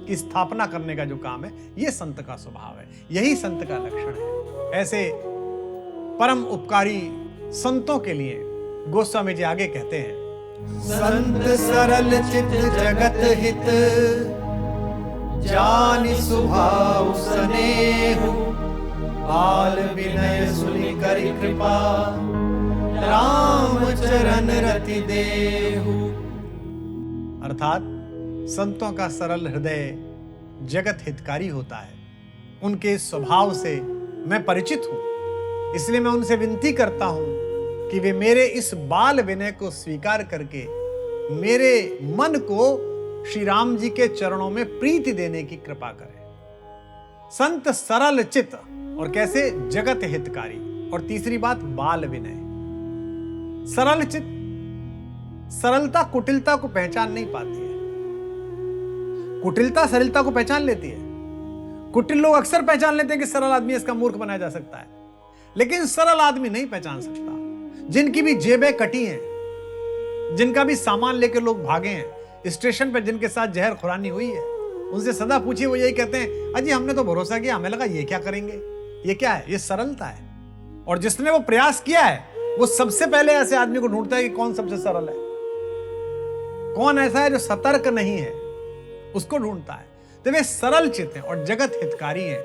की स्थापना करने का जो काम है, यह संत का स्वभाव है, यही संत का लक्षण है। ऐसे परम उपकारी संतों के लिए गोस्वामी जी आगे कहते हैं, संत सरल चित जगत हित, जानि स्वभाव स्नेहु, बाल विनय सुनि करि कृपा, राम चरण रति देहु। अर्थात संतों का सरल हृदय जगत हितकारी होता है। उनके स्वभाव से मैं परिचित हूं, इसलिए मैं उनसे विनती करता हूं कि वे मेरे इस बाल विनय को स्वीकार करके मेरे मन को श्री राम जी के चरणों में प्रीति देने की कृपा करें। संत सरल चित, और कैसे? जगत हितकारी। और तीसरी बात बाल विनय। सरल चित, सरलता कुटिलता को पहचान नहीं पाती है, कुटिलता सरलता को पहचान लेती है। कुटिल लोग अक्सर पहचान लेते हैं कि सरल आदमी, इसका मूर्ख बनाया जा सकता है, लेकिन सरल आदमी नहीं पहचान सकता। जिनकी भी जेबें कटी हैं, जिनका भी सामान लेकर लोग भागे हैं, स्टेशन पर जिनके साथ जहर खुरानी हुई है, उनसे सदा पूछिए, वो यही कहते हैं, अजी हमने तो भरोसा किया, हमें लगा ये क्या करेंगे। ये क्या है? ये सरलता है। और जिसने वो प्रयास किया है, वो सबसे पहले ऐसे आदमी को ढूंढता है कि कौन सबसे सरल है, कौन ऐसा है जो सतर्क नहीं है, उसको ढूंढता है। तो वे सरल चित्त हैं और जगत हितकारी हैं।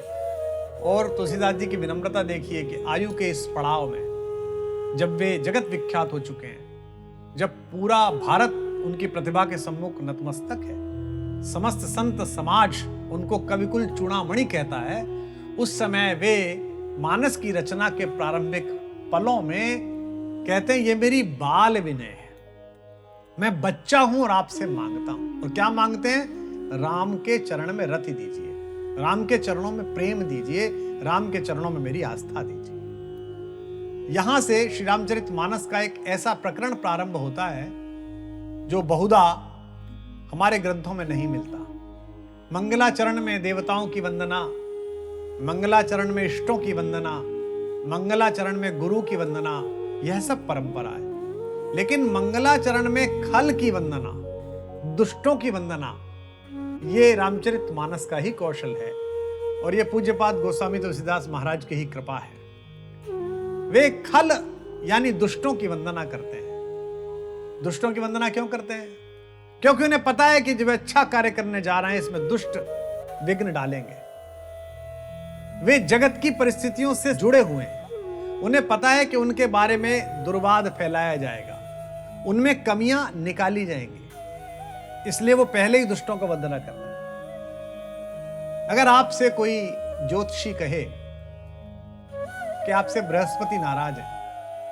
और तुलसीदास जी की विनम्रता देखिए कि आयु के इस पड़ाव में, जब वे जगत विख्यात हो चुके हैं, जब पूरा भारत उनकी प्रतिभा के सम्मुख नतमस्तक है, समस्त संत समाज उनको कविकुल चूड़ामणि कहता है, उस समय वे मानस की रचना के प्रारंभिक पलों में कहते हैं, ये मेरी बाल विनय है, मैं बच्चा हूं और आपसे मांगता हूं। और क्या मांगते हैं? राम के चरण में रति दीजिए, राम के चरणों में प्रेम दीजिए, राम के चरणों में मेरी आस्था दीजिए। यहां से श्री रामचरितमानस का एक ऐसा प्रकरण प्रारंभ होता है जो बहुधा हमारे ग्रंथों में नहीं मिलता। मंगलाचरण में देवताओं की वंदना, मंगलाचरण में इष्टों की वंदना, मंगलाचरण में गुरु की वंदना, यह सब परंपरा है। लेकिन मंगलाचरण में खल की वंदना, दुष्टों की वंदना, ये रामचरितमानस का ही कौशल है। और ये पूज्यपाद गोस्वामी तुलसीदास महाराज की ही कृपा है। वे खल यानी दुष्टों की वंदना करते हैं। दुष्टों की वंदना क्यों करते हैं? क्योंकि उन्हें पता है कि जब वे अच्छा कार्य करने जा रहे हैं, इसमें दुष्ट विघ्न डालेंगे। वे जगत की परिस्थितियों से जुड़े हुए हैं, उन्हें पता है कि उनके बारे में दुर्वाद फैलाया जाएगा, उनमें कमियां निकाली जाएंगी, इसलिए वो पहले ही दुष्टों को वंदना कर रहे हैं। अगर आपसे कोई ज्योतिषी कहे कि आपसे बृहस्पति नाराज है,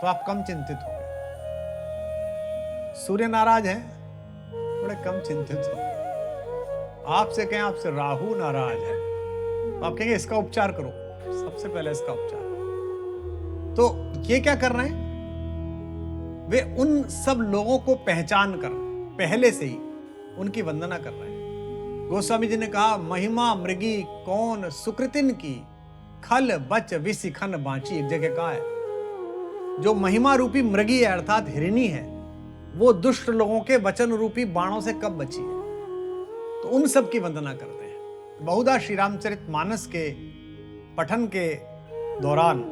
तो आप कम चिंतित होंगे। सूर्य नाराज है, बड़े कम चिंतित होंगे। आपसे कहें आपसे राहु नाराज है, तो आप कहेंगे इसका उपचार करो, सबसे पहले इसका उपचार। तो ये क्या कर रहे हैं? वे उन सब लोगों को पहचान कर पहले से ही उनकी वंदना कर रहे हैं। गोस्वामी जी ने कहा, महिमा मृगी कौन सुकृतिन की, खल बच विशिखन बांची, एक जगह कहा है जो महिमा रूपी मृगी है अर्थात हिरणी है, वो दुष्ट लोगों के वचन रूपी बाणों से कब बची है। तो उन सब की वंदना करते हैं। बहुधा श्री रामचरितमानस के पठन के दौरान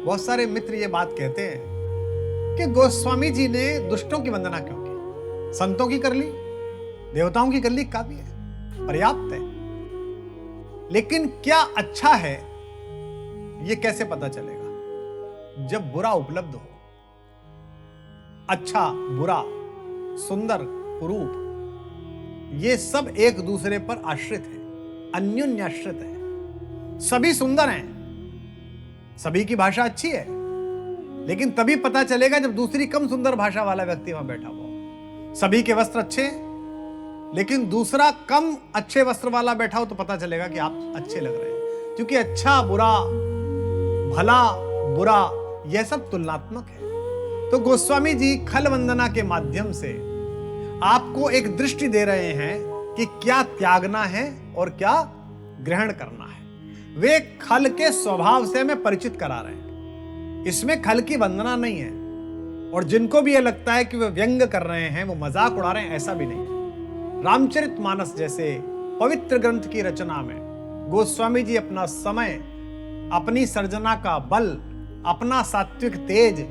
बहुत सारे मित्र ये बात कहते हैं कि गोस्वामी जी ने दुष्टों की वंदना क्यों की, संतों की कर ली, देवताओं की कर ली, काफी है, पर्याप्त है। लेकिन क्या अच्छा है ये कैसे पता चलेगा? जब बुरा उपलब्ध हो। अच्छा बुरा, सुंदर कुरूप, ये सब एक दूसरे पर आश्रित है, अन्योन्याश्रित है। सभी सुंदर हैं, सभी की भाषा अच्छी है, लेकिन तभी पता चलेगा जब दूसरी कम सुंदर भाषा वाला व्यक्ति वहां बैठा हो। सभी के वस्त्र अच्छे हैं, लेकिन दूसरा कम अच्छे वस्त्र वाला बैठा हो तो पता चलेगा कि आप अच्छे लग रहे हैं, क्योंकि अच्छा बुरा, भला बुरा, यह सब तुलनात्मक है। तो गोस्वामी जी खल वंदना के माध्यम से आपको एक दृष्टि दे रहे हैं कि क्या त्यागना है और क्या ग्रहण करना है। वे खल के स्वभाव से हमें परिचित करा रहे हैं। इसमें खल की वंदना नहीं है, और जिनको भी यह लगता है कि वे व्यंग कर रहे हैं, वो मजाक उड़ा रहे हैं, ऐसा भी नहीं है। रामचरितमानस जैसे पवित्र ग्रंथ की रचना में गोस्वामी जी अपना समय, अपनी सर्जना का बल, अपना सात्विक तेज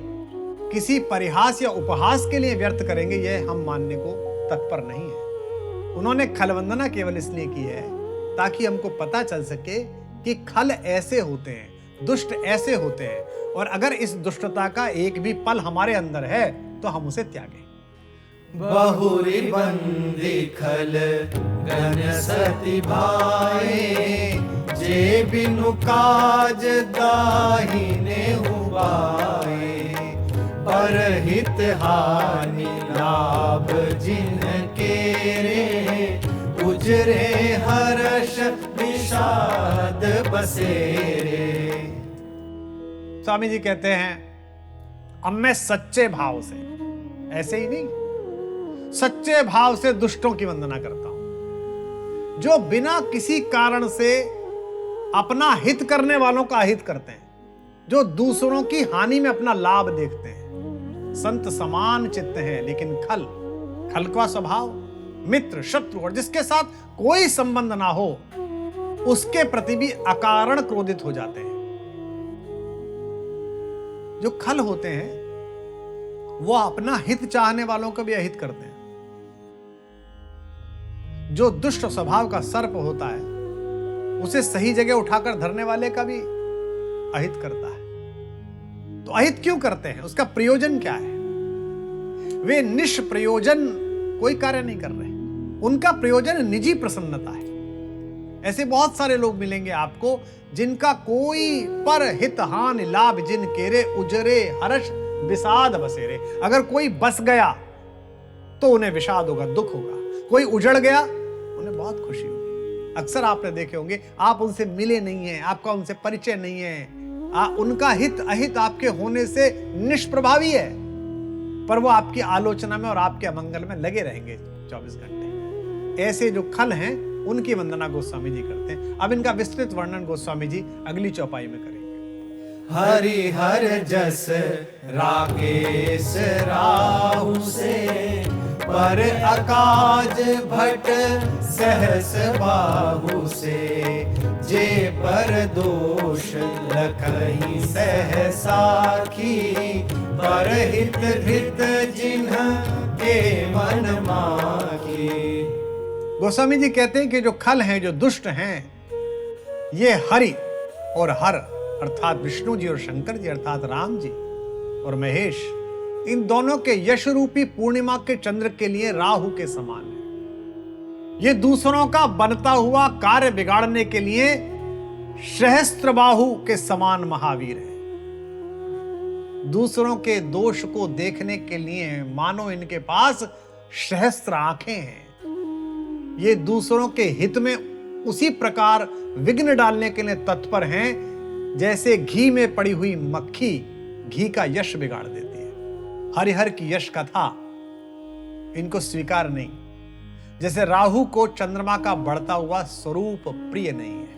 किसी परिहास या उपहास के लिए व्यर्थ करेंगे, यह हम मानने को तत्पर नहीं है। उन्होंने खल वंदना केवल इसलिए की है ताकि हमको पता चल सके कि खल ऐसे होते हैं, दुष्ट ऐसे होते हैं, और अगर इस दुष्टता का एक भी पल हमारे अंदर है तो हम उसे त्यागें। बहुरी बंदी खल गन सति भाए, जे बिनु काज दाहिने उबाए, परहित हानि लाभ जिनके रे, उजरे हर्ष विषाद बसेरे। स्वामी जी कहते हैं अब मैं सच्चे भाव से, ऐसे ही नहीं, सच्चे भाव से दुष्टों की वंदना करता हूं, जो बिना किसी कारण से अपना हित करने वालों का अहित करते हैं, जो दूसरों की हानि में अपना लाभ देखते हैं। संत समान चित्त हैं, लेकिन खल का स्वभाव, मित्र शत्रु और जिसके साथ कोई संबंध ना हो उसके प्रति भी अकारण क्रोधित हो जाते हैं। जो खल होते हैं वो अपना हित चाहने वालों को भी अहित करते हैं। जो दुष्ट स्वभाव का सर्प होता है उसे सही जगह उठाकर धरने वाले का भी अहित करता है। तो अहित क्यों करते हैं? उसका प्रयोजन क्या है? वे निष्प्रयोजन कोई कार्य नहीं कर रहे, उनका प्रयोजन निजी प्रसन्नता है। ऐसे बहुत सारे लोग मिलेंगे आपको जिनका कोई पर हित हानि लाभ जिन केरे, उजरे हर्ष विषाद बसेरे। अगर कोई बस गया तो उन्हें विषाद होगा, दुख होगा। कोई उजड़ गया उन्हें बहुत खुशी होगी। अक्सर आपने देखे होंगे, आप उनसे मिले नहीं हैं, आपका उनसे परिचय नहीं है, उनका हित अहित आपके होने से निष्प्रभावी है, पर वो आपकी आलोचना में और आपके अमंगल में लगे रहेंगे 24 घंटे। ऐसे जो खल हैं उनकी वंदना गोस्वामी जी करते हैं। अब इनका विस्तृत वर्णन गोस्वामी जी अगली चौपाई में करेंगे। हरि हर जस राकेश राहु से, पर अकाज भट सहस बाहु से, जे पर दोष लखहि सहसाखी, पर हित धित जिन्ह के मन माखी। गोस्वामी जी कहते हैं कि जो खल हैं, जो दुष्ट हैं, ये हरि और हर अर्थात विष्णु जी और शंकर जी अर्थात राम जी और महेश, इन दोनों के यश रूपी पूर्णिमा के चंद्र के लिए राहु के समान है। ये दूसरों का बनता हुआ कार्य बिगाड़ने के लिए सहस्त्रबाहु के समान महावीर है। दूसरों के दोष को देखने के लिए मानो इनके पास सहस्त्र आंखें हैं। ये दूसरों के हित में उसी प्रकार विघ्न डालने के लिए तत्पर हैं जैसे घी में पड़ी हुई मक्खी घी का यश बिगाड़ देती है। हरिहर की यश कथा इनको स्वीकार नहीं, जैसे राहु को चंद्रमा का बढ़ता हुआ स्वरूप प्रिय नहीं है।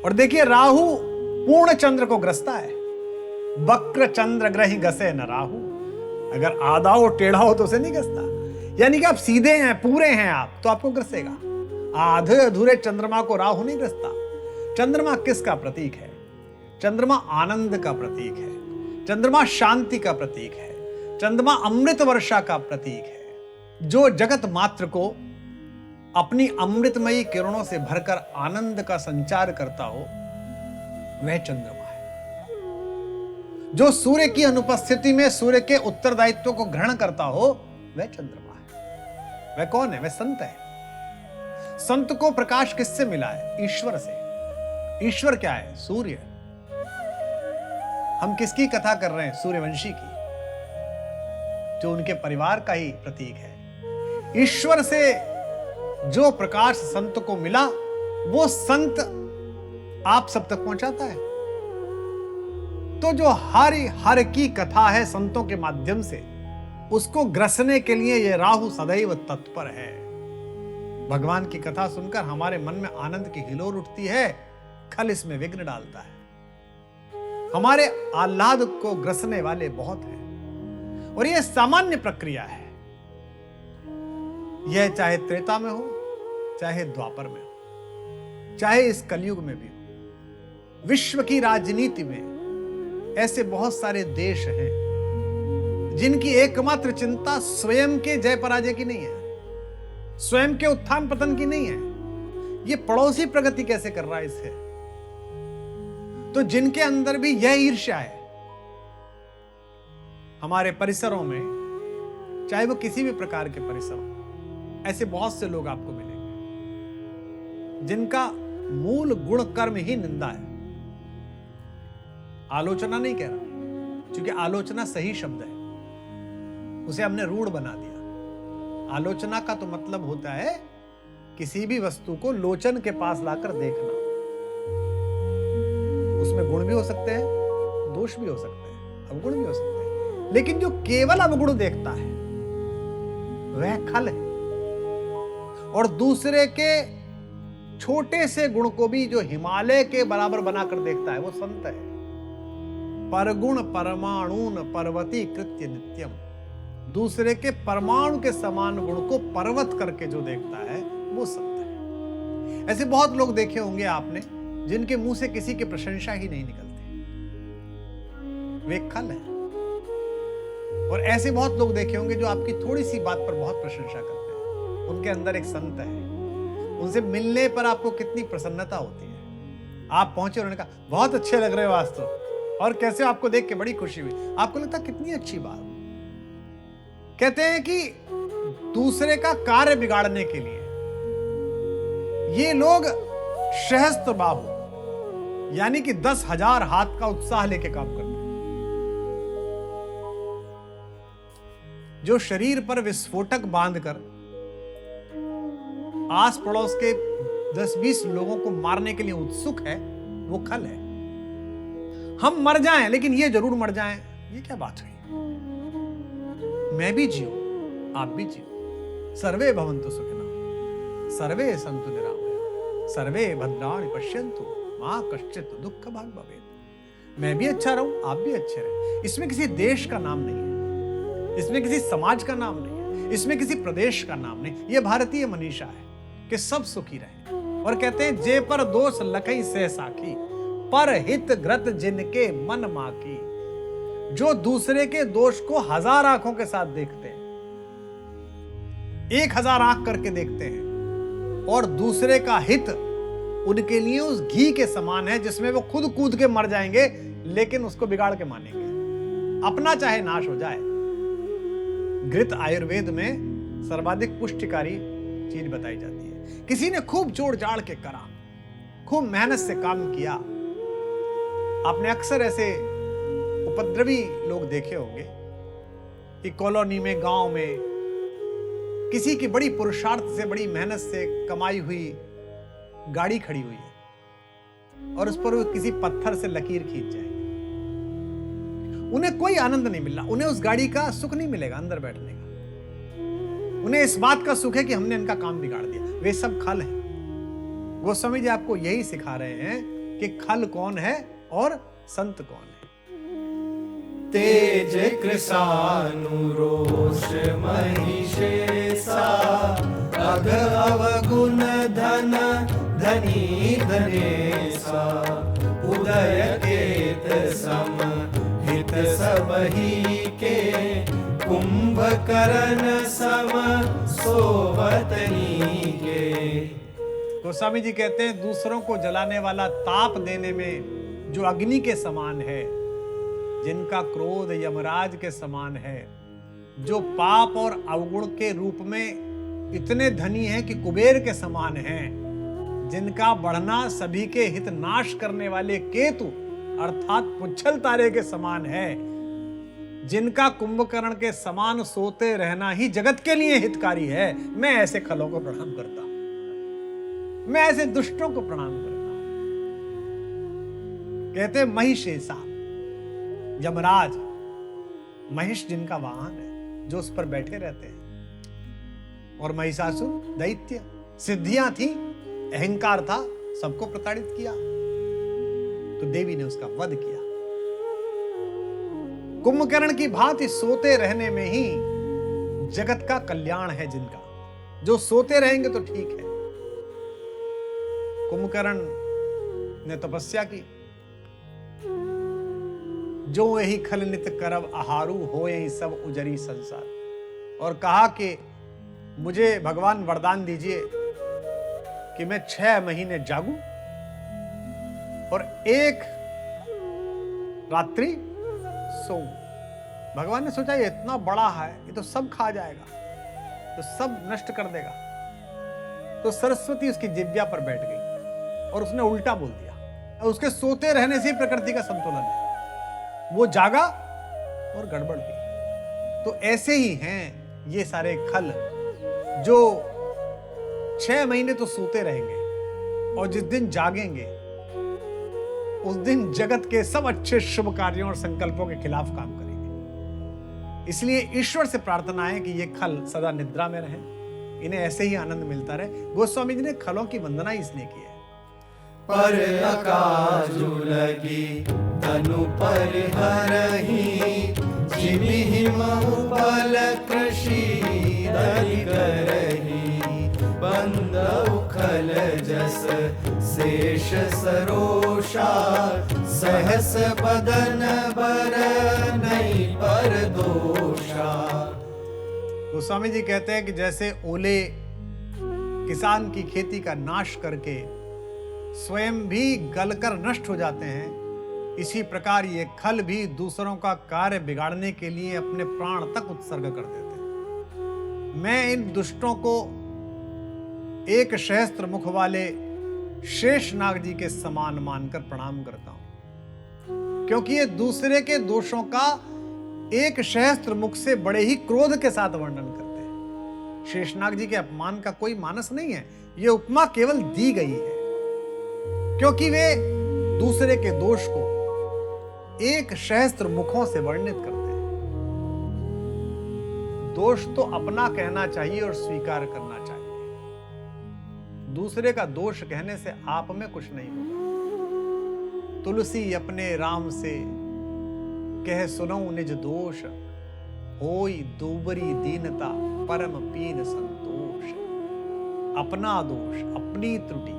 और देखिए राहु पूर्ण चंद्र को ग्रसता है। वक्र चंद्र ग्रही गसे न राहु, अगर आधा हो टेढ़ा हो तो उसे नहीं ग्रसता। यानी कि आप सीधे हैं, पूरे हैं आप, तो आपको ग्रसेगा। आधे अधूरे चंद्रमा को राहु नहीं ग्रसता। चंद्रमा किसका प्रतीक है? चंद्रमा आनंद का प्रतीक है, चंद्रमा शांति का प्रतीक है, चंद्रमा अमृत वर्षा का प्रतीक है। जो जगत मात्र को अपनी अमृतमयी किरणों से भरकर आनंद का संचार करता हो, वह चंद्रमा है। जो सूर्य की अनुपस्थिति में सूर्य के उत्तरदायित्व को ग्रहण करता हो, वह चंद्रमा है। वह कौन है? वह संत है। संत को प्रकाश किससे मिला है? ईश्वर से। ईश्वर क्या है? सूर्य। हम किसकी कथा कर रहे हैं? सूर्यवंशी की, जो उनके परिवार का ही प्रतीक है। ईश्वर से जो प्रकाश संत को मिला, वो संत आप सब तक पहुंचाता है। तो जो हर की कथा है संतों के माध्यम से, उसको ग्रसने के लिए यह राहु सदैव तत्पर है। भगवान की कथा सुनकर हमारे मन में आनंद की हिलोर उठती है, खल इसमें विघ्न डालता है। हमारे आह्लाद को ग्रसने वाले बहुत हैं, और यह सामान्य प्रक्रिया है। यह चाहे त्रेता में हो, चाहे द्वापर में हो, चाहे इस कलयुग में भी हो। विश्व की राजनीति में ऐसे बहुत सारे देश हैं जिनकी एकमात्र चिंता स्वयं के जय पराजय की नहीं है, स्वयं के उत्थान पतन की नहीं है, ये पड़ोसी प्रगति कैसे कर रहा है इससे। तो जिनके अंदर भी यह ईर्ष्या है, हमारे परिसरों में, चाहे वो किसी भी प्रकार के परिसर, ऐसे बहुत से लोग आपको मिलेंगे जिनका मूल गुण कर्म ही निंदा है। आलोचना नहीं कह रहा, क्योंकि आलोचना सही शब्द है, उसे हमने रूढ़ बना दिया। आलोचना का तो मतलब होता है किसी भी वस्तु को लोचन के पास लाकर देखना। उसमें गुण भी हो सकते हैं, दोष भी हो सकते हैं, अवगुण भी हो सकते हैं, लेकिन जो केवल अवगुण देखता है वह खल है। और दूसरे के छोटे से गुण को भी जो हिमालय के बराबर बनाकर देखता है, वो संत है। परगुण परमाणुन पर्वती कृत्य नित्यम, दूसरे के परमाणु के समान गुण को पर्वत करके जो देखता है, वो संत है। ऐसे बहुत लोग देखे होंगे आपने जिनके मुंह से किसी की प्रशंसा ही नहीं निकलती, वे खल है। और ऐसे बहुत लोग देखे होंगे जो आपकी थोड़ी सी बात पर बहुत प्रशंसा करते हैं, उनके अंदर एक संत है। उनसे मिलने पर आपको कितनी प्रसन्नता होती है। आप पहुंचे, उन्होंने कहा बहुत अच्छे लग रहे हो आज तो, और कैसे आपको देख के बड़ी खुशी हुई, आपको लगता कितनी अच्छी बात। कहते हैं कि दूसरे का कार्य बिगाड़ने के लिए ये लोग सहस्त्र बाहु, यानी कि 10,000 हाथ का उत्साह लेके काम करते हैं। जो शरीर पर विस्फोटक बांधकर आस पड़ोस के 10-20 लोगों को मारने के लिए उत्सुक है, वो खल है। हम मर जाएं, लेकिन ये जरूर मर जाएं, ये क्या बात हुई? मैं भी जियो, आप भी जियो। सर्वे भवन्तु सुखिनः, सर्वे सन्तु निरामयाः, सर्वे भद्राणि पश्यन्तु मा कश्चित् दुःख भाग् भवेत्। मैं भी अच्छा रहूं, आप भी अच्छे रहें। इसमें किसी देश का नाम नहीं है, इसमें किसी समाज का नाम नहीं है, इसमें किसी प्रदेश का नाम नहीं। यह भारतीय मनीषा है कि सब सुखी रहें। और कहते हैं जे पर दोष लखई सह साखी, पर हित ग्रत जिनके मन माकी। जो दूसरे के दोष को 1000 आंखों के साथ देखते हैं, 1000 आंख करके देखते हैं, और दूसरे का हित उनके लिए उस घी के समान है जिसमें वो खुद कूद के मर जाएंगे, लेकिन उसको बिगाड़ के मानेंगे, अपना चाहे नाश हो जाए। घृत आयुर्वेद में सर्वाधिक पुष्टिकारी चीज बताई जाती है। किसी ने खूब जोड़ जाड़ के करा, खूब मेहनत से काम किया। आपने अक्सर ऐसे उपद्रवी लोग देखे होंगे कि कॉलोनी में, गांव में किसी की बड़ी पुरुषार्थ से, बड़ी मेहनत से कमाई हुई गाड़ी खड़ी हुई है और उस पर वो किसी पत्थर से लकीर खींच जाए, उन्हें कोई आनंद नहीं मिलना, उन्हें उस गाड़ी का सुख नहीं मिलेगा अंदर बैठने का। उन्हें इस बात का सुख है कि हमने इनका काम बिगाड़ दिया। वे सब खल हैं। गोस्वामी जी आपको यही सिखा रहे हैं कि खल कौन है और संत कौन है। तेज कृशानुरोष महिषेशा अघ अवगुण धन धनी धनेशा उदय केत सम हित सबही के कुंभकर्ण सम सोवतनी के। गोस्वामी जी कहते हैं दूसरों को जलाने वाला ताप देने में जो अग्नि के समान है, जिनका क्रोध यमराज के समान है, जो पाप और अवगुण के रूप में इतने धनी हैं कि कुबेर के समान हैं, जिनका बढ़ना सभी के हित नाश करने वाले केतु अर्थात पुच्छल तारे के समान है, जिनका कुंभकर्ण के समान सोते रहना ही जगत के लिए हितकारी है, मैं ऐसे खलों को प्रणाम करता हूं, मैं ऐसे दुष्टों को प्रणाम करता हूं। कहते महिषेशा, यमराज, महिष जिनका वाहन है, जो उस पर बैठे रहते हैं, और महिषासुर दैत्य, सिद्धियां थी, अहंकार था, सबको प्रताड़ित किया, तो देवी ने उसका वध किया। कुंभकर्ण की भांति सोते रहने में ही जगत का कल्याण है, जिनका जो सोते रहेंगे तो ठीक है। कुंभकर्ण ने तपस्या की, जो यही खल नित करब आहारू हो यही सब उजरी संसार, और कहा कि मुझे भगवान वरदान दीजिए कि मैं 6 महीने जागूं और 1 रात्रि सोऊं। भगवान ने सोचा ये इतना बड़ा है, ये तो सब खा जाएगा, तो सब नष्ट कर देगा। तो सरस्वती उसकी जिह्वा पर बैठ गई और उसने उल्टा बोल दिया। उसके सोते रहने से ही प्रकृति का संतुलन है, वो जागा और गड़बड़ हुई। तो ऐसे ही हैं ये सारे खल, जो 6 महीने तो सोते रहेंगे और जिस दिन जागेंगे उस दिन जगत के सब अच्छे शुभ कार्यों और संकल्पों के खिलाफ काम करेंगे। इसलिए ईश्वर से प्रार्थना है कि ये खल सदा निद्रा में रहें, इन्हें ऐसे ही आनंद मिलता रहे। गोस्वामी जी ने खलों की वंदना इसलिए की है। पर अकाजु लगी तनु परिहरहि जिमिहि महु बल कृषि दरि करहि बंद उखल जस शेष सरोषा सहस बदन बर नहीं पर दोषा। गोस्वामी जी कहते हैं कि जैसे ओले किसान की खेती का नाश करके स्वयं भी गलकर नष्ट हो जाते हैं, इसी प्रकार ये खल भी दूसरों का कार्य बिगाड़ने के लिए अपने प्राण तक उत्सर्ग कर देते हैं। मैं इन दुष्टों को एक सहस्त्र मुख वाले शेषनाग जी के समान मानकर प्रणाम करता हूं, क्योंकि ये दूसरे के दोषों का एक सहस्त्र मुख से बड़े ही क्रोध के साथ वर्णन करते हैं। शेषनाग जी के अपमान का कोई मानस नहीं है, ये उपमा केवल दी गई है, क्योंकि वे दूसरे के दोष को एक सहस्त्र मुखों से वर्णित करते हैं। दोष तो अपना कहना चाहिए और स्वीकार करना चाहिए, दूसरे का दोष कहने से आप में कुछ नहीं होगा। तुलसी अपने राम से कह सुनौ निज दोष, होई दूबरी दीनता परम पीन संतोष। अपना दोष, अपनी त्रुटि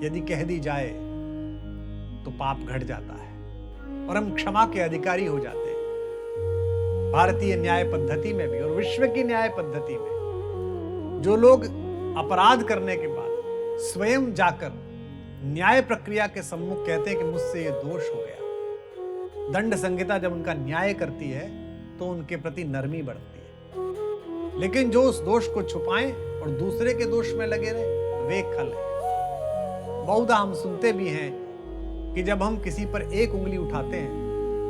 यदि कह दी जाए तो पाप घट जाता है और हम क्षमा के अधिकारी हो जाते हैं। भारतीय न्याय पद्धति में भी और विश्व की न्याय पद्धति में जो लोग अपराध करने के बाद स्वयं जाकर न्याय प्रक्रिया के सम्मुख कहते हैं कि मुझसे ये दोष हो गया, दंड संहिता जब उनका न्याय करती है तो उनके प्रति नरमी बढ़ती है। लेकिन जो उस दोष को छुपाएं और दूसरे के दोष में लगे रहे, वे खल है। बहुधा हम सुनते भी हैं कि जब हम किसी पर एक उंगली उठाते हैं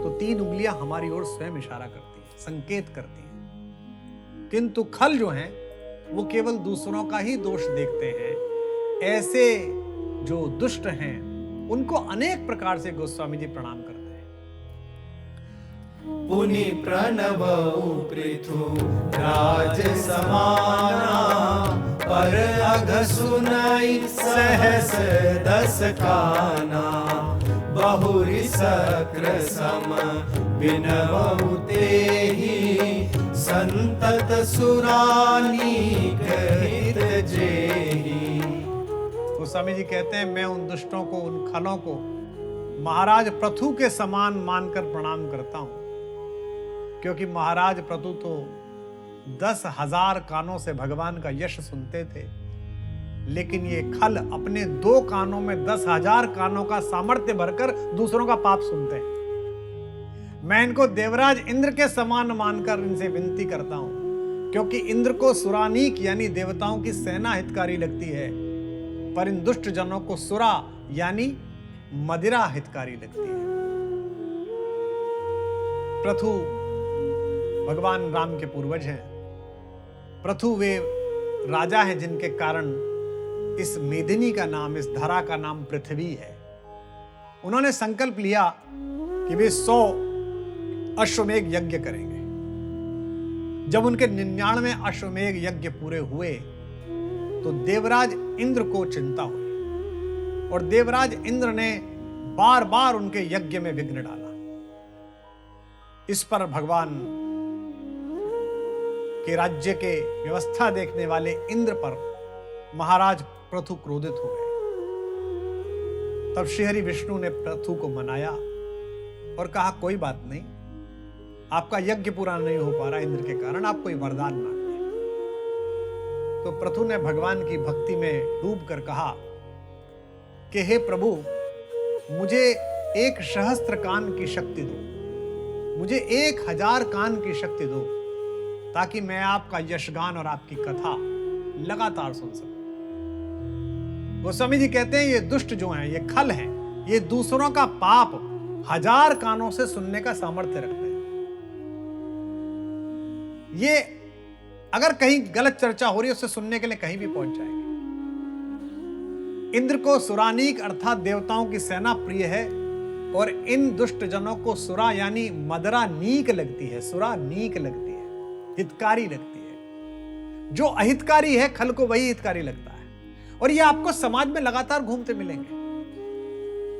तो 3 उंगलियां हमारी ओर स्वयं इशारा करती हैं, संकेत करती हैं। किंतु खल जो हैं वो केवल दूसरों का ही दोष देखते हैं। ऐसे जो दुष्ट हैं उनको अनेक प्रकार से गोस्वामी जी प्रणाम करते हैं। पुनि प्रणवउ पृथु राज समाना पर अघ सुनाई सहस 10 काना बहुरी शक्र सम बिनवहु तेहि संतत सुरानीक हित जेहि। गोस्वामी जी कहते हैं मैं उन दुष्टों को, उन खलों को महाराज पृथु के समान मानकर प्रणाम करता हूं, क्योंकि महाराज पृथु तो 10,000 कानों से भगवान का यश सुनते थे, लेकिन ये खल अपने 2 कानों में 10,000 कानों का सामर्थ्य भरकर दूसरों का पाप सुनते हैं। मैं इनको देवराज इंद्र के समान मानकर इनसे विनती करता हूं, क्योंकि इंद्र को सुरानीक यानी देवताओं की सेना हितकारी लगती है, पर इन दुष्ट जनों को सुरा यानी मदिरा हितकारी लगती है। पृथु भगवान राम के पूर्वज हैं। पृथु वे राजा हैं जिनके कारण इस मेदिनी का नाम, इस धरा का नाम पृथ्वी है। उन्होंने संकल्प लिया कि वे 100 अश्वमेघ यज्ञ करेंगे। जब उनके 99वें अश्वमेघ यज्ञ पूरे हुए तो देवराज इंद्र को चिंता हुई और देवराज इंद्र ने बार बार उनके यज्ञ में विघ्न डाला। इस पर भगवान के राज्य के व्यवस्था देखने वाले इंद्र पर महाराज पृथु क्रोधित हो गए। तब श्रीहरि विष्णु ने पृथु को मनाया और कहा कोई बात नहीं, आपका यज्ञ पूरा नहीं हो पा रहा इंद्र के कारण, आप कोई वरदान मांगिए। तो पृथु ने भगवान की भक्ति में डूबकर कहा कि हे प्रभु, मुझे 1 सहस्त्र कान की शक्ति दो, मुझे 1000 कान की शक्ति दो, ताकि मैं आपका यशगान और आपकी कथा लगातार सुन सकूं। गोस्वामी जी कहते हैं ये दुष्ट जो हैं, ये खल हैं, ये दूसरों का पाप 1000 कानों से सुनने का सामर्थ्य रखते हैं। ये अगर कहीं गलत चर्चा हो रही है उससे सुनने के लिए कहीं भी पहुंच जाएंगे। इंद्र को सुरानीक अर्थात देवताओं की सेना प्रिय है और इन दुष्ट जनों को सुरा यानी मदरा नीक लगती है, सुरा नीक लगती है, हितकारी लगती है। जो अहितकारी है खल को वही हितकारी लगता है। और ये आपको समाज में लगातार घूमते मिलेंगे,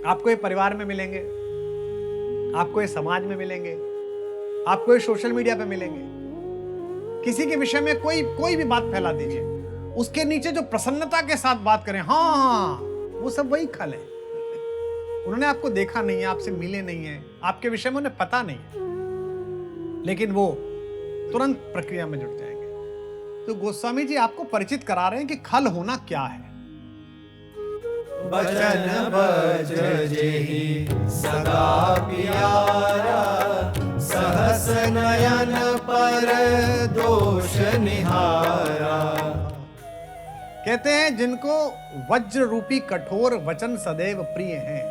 आपको ये परिवार में मिलेंगे, आपको ये समाज में मिलेंगे, आपको ये सोशल मीडिया पे मिलेंगे। किसी के विषय में कोई भी बात फैला दीजिए, उसके नीचे जो प्रसन्नता के साथ बात करें, हाँ वो सब वही खल है। उन्होंने आपको देखा नहीं है, आपसे मिले नहीं है, आपके विषय में उन्हें पता नहीं है, लेकिन वो तुरंत प्रक्रिया में जुट जाएंगे। तो गोस्वामी जी आपको परिचित करा रहे हैं कि खल होना क्या है। बचन बज जेहि सदा प्यारा, सहस नयन पर दोष निहारा। कहते हैं जिनको वज्र रूपी कठोर वचन सदैव प्रिय हैं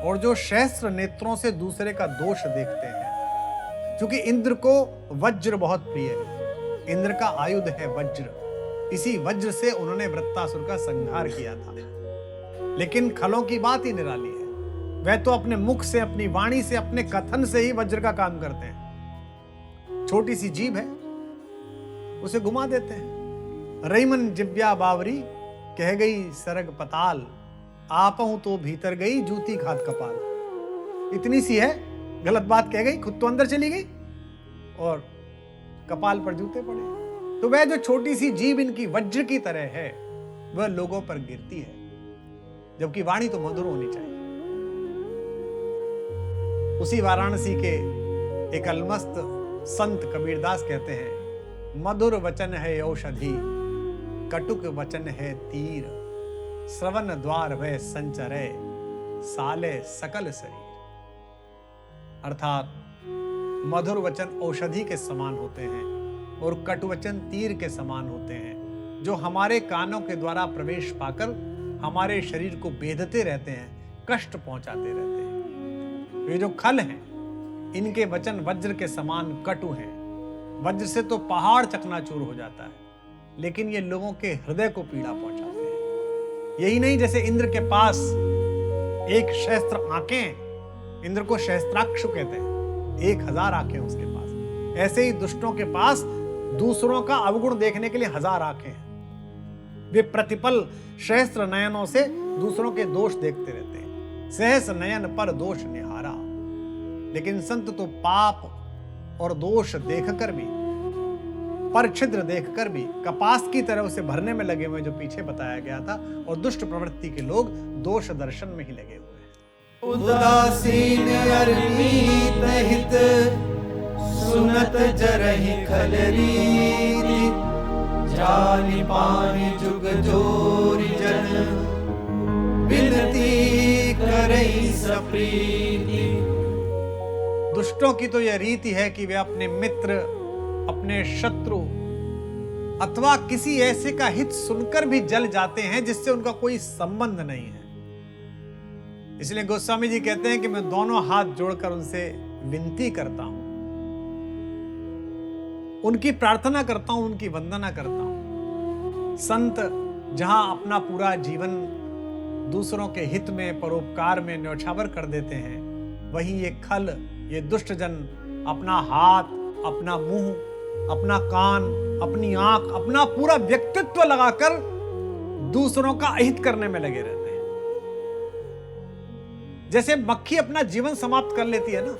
और जो सहस्त्र नेत्रों से दूसरे का दोष देखते हैं। क्योंकि इंद्र को वज्र बहुत प्रिय है, इंद्र का आयुध है वज्र, इसी वज्र से उन्होंने वृत्तासुर का संहार किया था। लेकिन खलों की बात ही निराली है, वह तो अपने मुख से, अपनी वाणी से, अपने कथन से ही वज्र का काम करते हैं। छोटी सी जीभ है, उसे घुमा देते हैं। रईमन जिब्या बावरी कह गई सरग पताल, आपहूं तो भीतर गई जूती खात कपाल। इतनी सी है, गलत बात कह गई, खुद तो अंदर चली गई और कपाल पर जूते पड़े। तो वह जो छोटी सी जीभ इनकी वज्र की तरह है, वह लोगों पर गिरती है, जबकि वाणी तो मधुर होनी चाहिए। उसी वाराणसी के एक अलमस्त संत कबीरदास कहते हैं, मधुर वचन है औषधि, कटुक वचन है तीर, श्रवण द्वार वह संचरे, साले सकल शरीर। अर्थात मधुर वचन औषधि के समान होते हैं और कटु वचन तीर के समान होते हैं, जो हमारे कानों के द्वारा प्रवेश पाकर हमारे शरीर को बेधते रहते हैं, कष्ट पहुंचाते रहते हैं। ये जो खल हैं, इनके वचन वज्र के समान कटु हैं। वज्र से तो पहाड़ चकनाचूर हो जाता है, लेकिन ये लोगों के हृदय को पीड़ा पहुंचाते हैं। यही नहीं, जैसे इंद्र के पास एक सहस्त्र आंखें, इंद्र को सहस्त्राक्ष कहते हैं, 1000 आंखें उसके पास, ऐसे ही दुष्टों के पास दूसरों का अवगुण देखने के लिए 1000 आंखें हैं। वे प्रतिपल सहस्त्र नयनों से दूसरों के दोष देखते रहते हैं। सहस्त्र नयन पर दोष निहारा। लेकिन संत तो पाप और दोष देखकर भी, पर छिद्र देखकर भी कपास की तरह उसे भरने में लगे हुए, जो पीछे बताया गया था, और दुष्ट प्रवृत्ति के लोग दोष दर्शन में ही लगे हुए हैं। उदासीन अरमीत हित सुनत जरहि खलरीति जानि पानि जुग जोरि जन विनती करई सप्रीति। दुष्टों की तो यह रीति है कि वे अपने मित्र, अपने शत्रु अथवा किसी ऐसे का हित सुनकर भी जल जाते हैं जिससे उनका कोई संबंध नहीं है। इसलिए गोस्वामी जी कहते हैं कि मैं दोनों हाथ जोड़कर उनसे विनती करता हूं, उनकी प्रार्थना करता हूं, उनकी वंदना करता हूं। संत जहां अपना पूरा जीवन दूसरों के हित में, परोपकार में न्यौछावर कर देते हैं, वहीं ये खल, ये दुष्ट जन अपना हाथ, अपना मुंह, अपना कान, अपनी आंख, अपना पूरा व्यक्तित्व लगाकर दूसरों का अहित करने में लगे रहते हैं। जैसे मक्खी अपना जीवन समाप्त कर लेती है ना,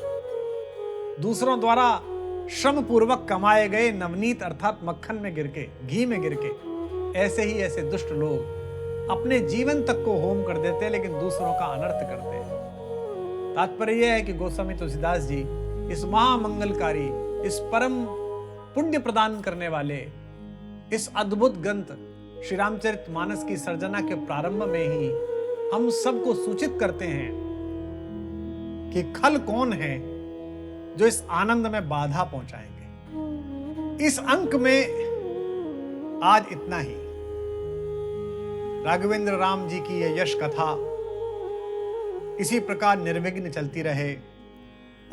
दूसरों द्वारा श्रम पूर्वक कमाए गए नवनीत अर्थात मक्खन में गिरके, घी में गिरके, ऐसे ही ऐसे दुष्ट लोग अपने जीवन तक को होम कर देते हैं, लेकिन दूसरों का अनर्थ करते हैं। तात्पर्य यह है कि गोस्वामी तुलसीदास जी इस महामंगलकारी, इस परम पुण्य प्रदान करने वाले, इस अद्भुत ग्रंथ श्री रामचरितमानस की सर्जना के प्रारंभ में ही हम सबको सूचित करते हैं कि खल कौन है जो इस आनंद में बाधा पहुंचाएंगे। इस अंक में आज इतना ही। राघवेंद्र राम जी की यह यश कथा इसी प्रकार निर्विघ्न चलती रहे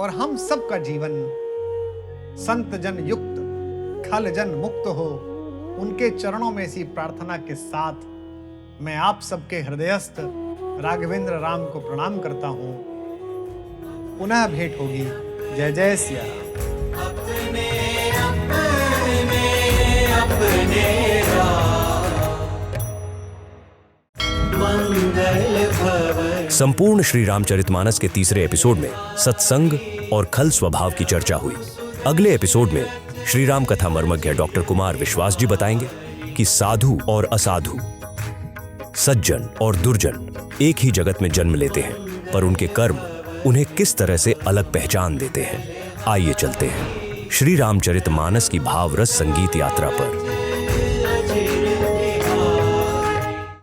और हम सबका जीवन संत जन युक्त, खल जन मुक्त हो, उनके चरणों में इसी प्रार्थना के साथ मैं आप सबके हृदयस्थ राघवेंद्र राम को प्रणाम करता हूं। पुनः भेंट होगी। जय जय सिया राम। अपने अपने मंगल भवन। संपूर्ण श्री रामचरितमानस के तीसरे एपिसोड में सत्संग और खल स्वभाव की चर्चा हुई। अगले एपिसोड में श्री राम कथा मर्मज्ञ डॉक्टर कुमार विश्वास जी बताएंगे कि साधु और असाधु, सज्जन और दुर्जन एक ही जगत में जन्म लेते हैं, पर उनके कर्म उन्हें किस तरह से अलग पहचान देते हैं। आइए चलते हैं श्री रामचरितमानस की भावरस संगीत यात्रा पर।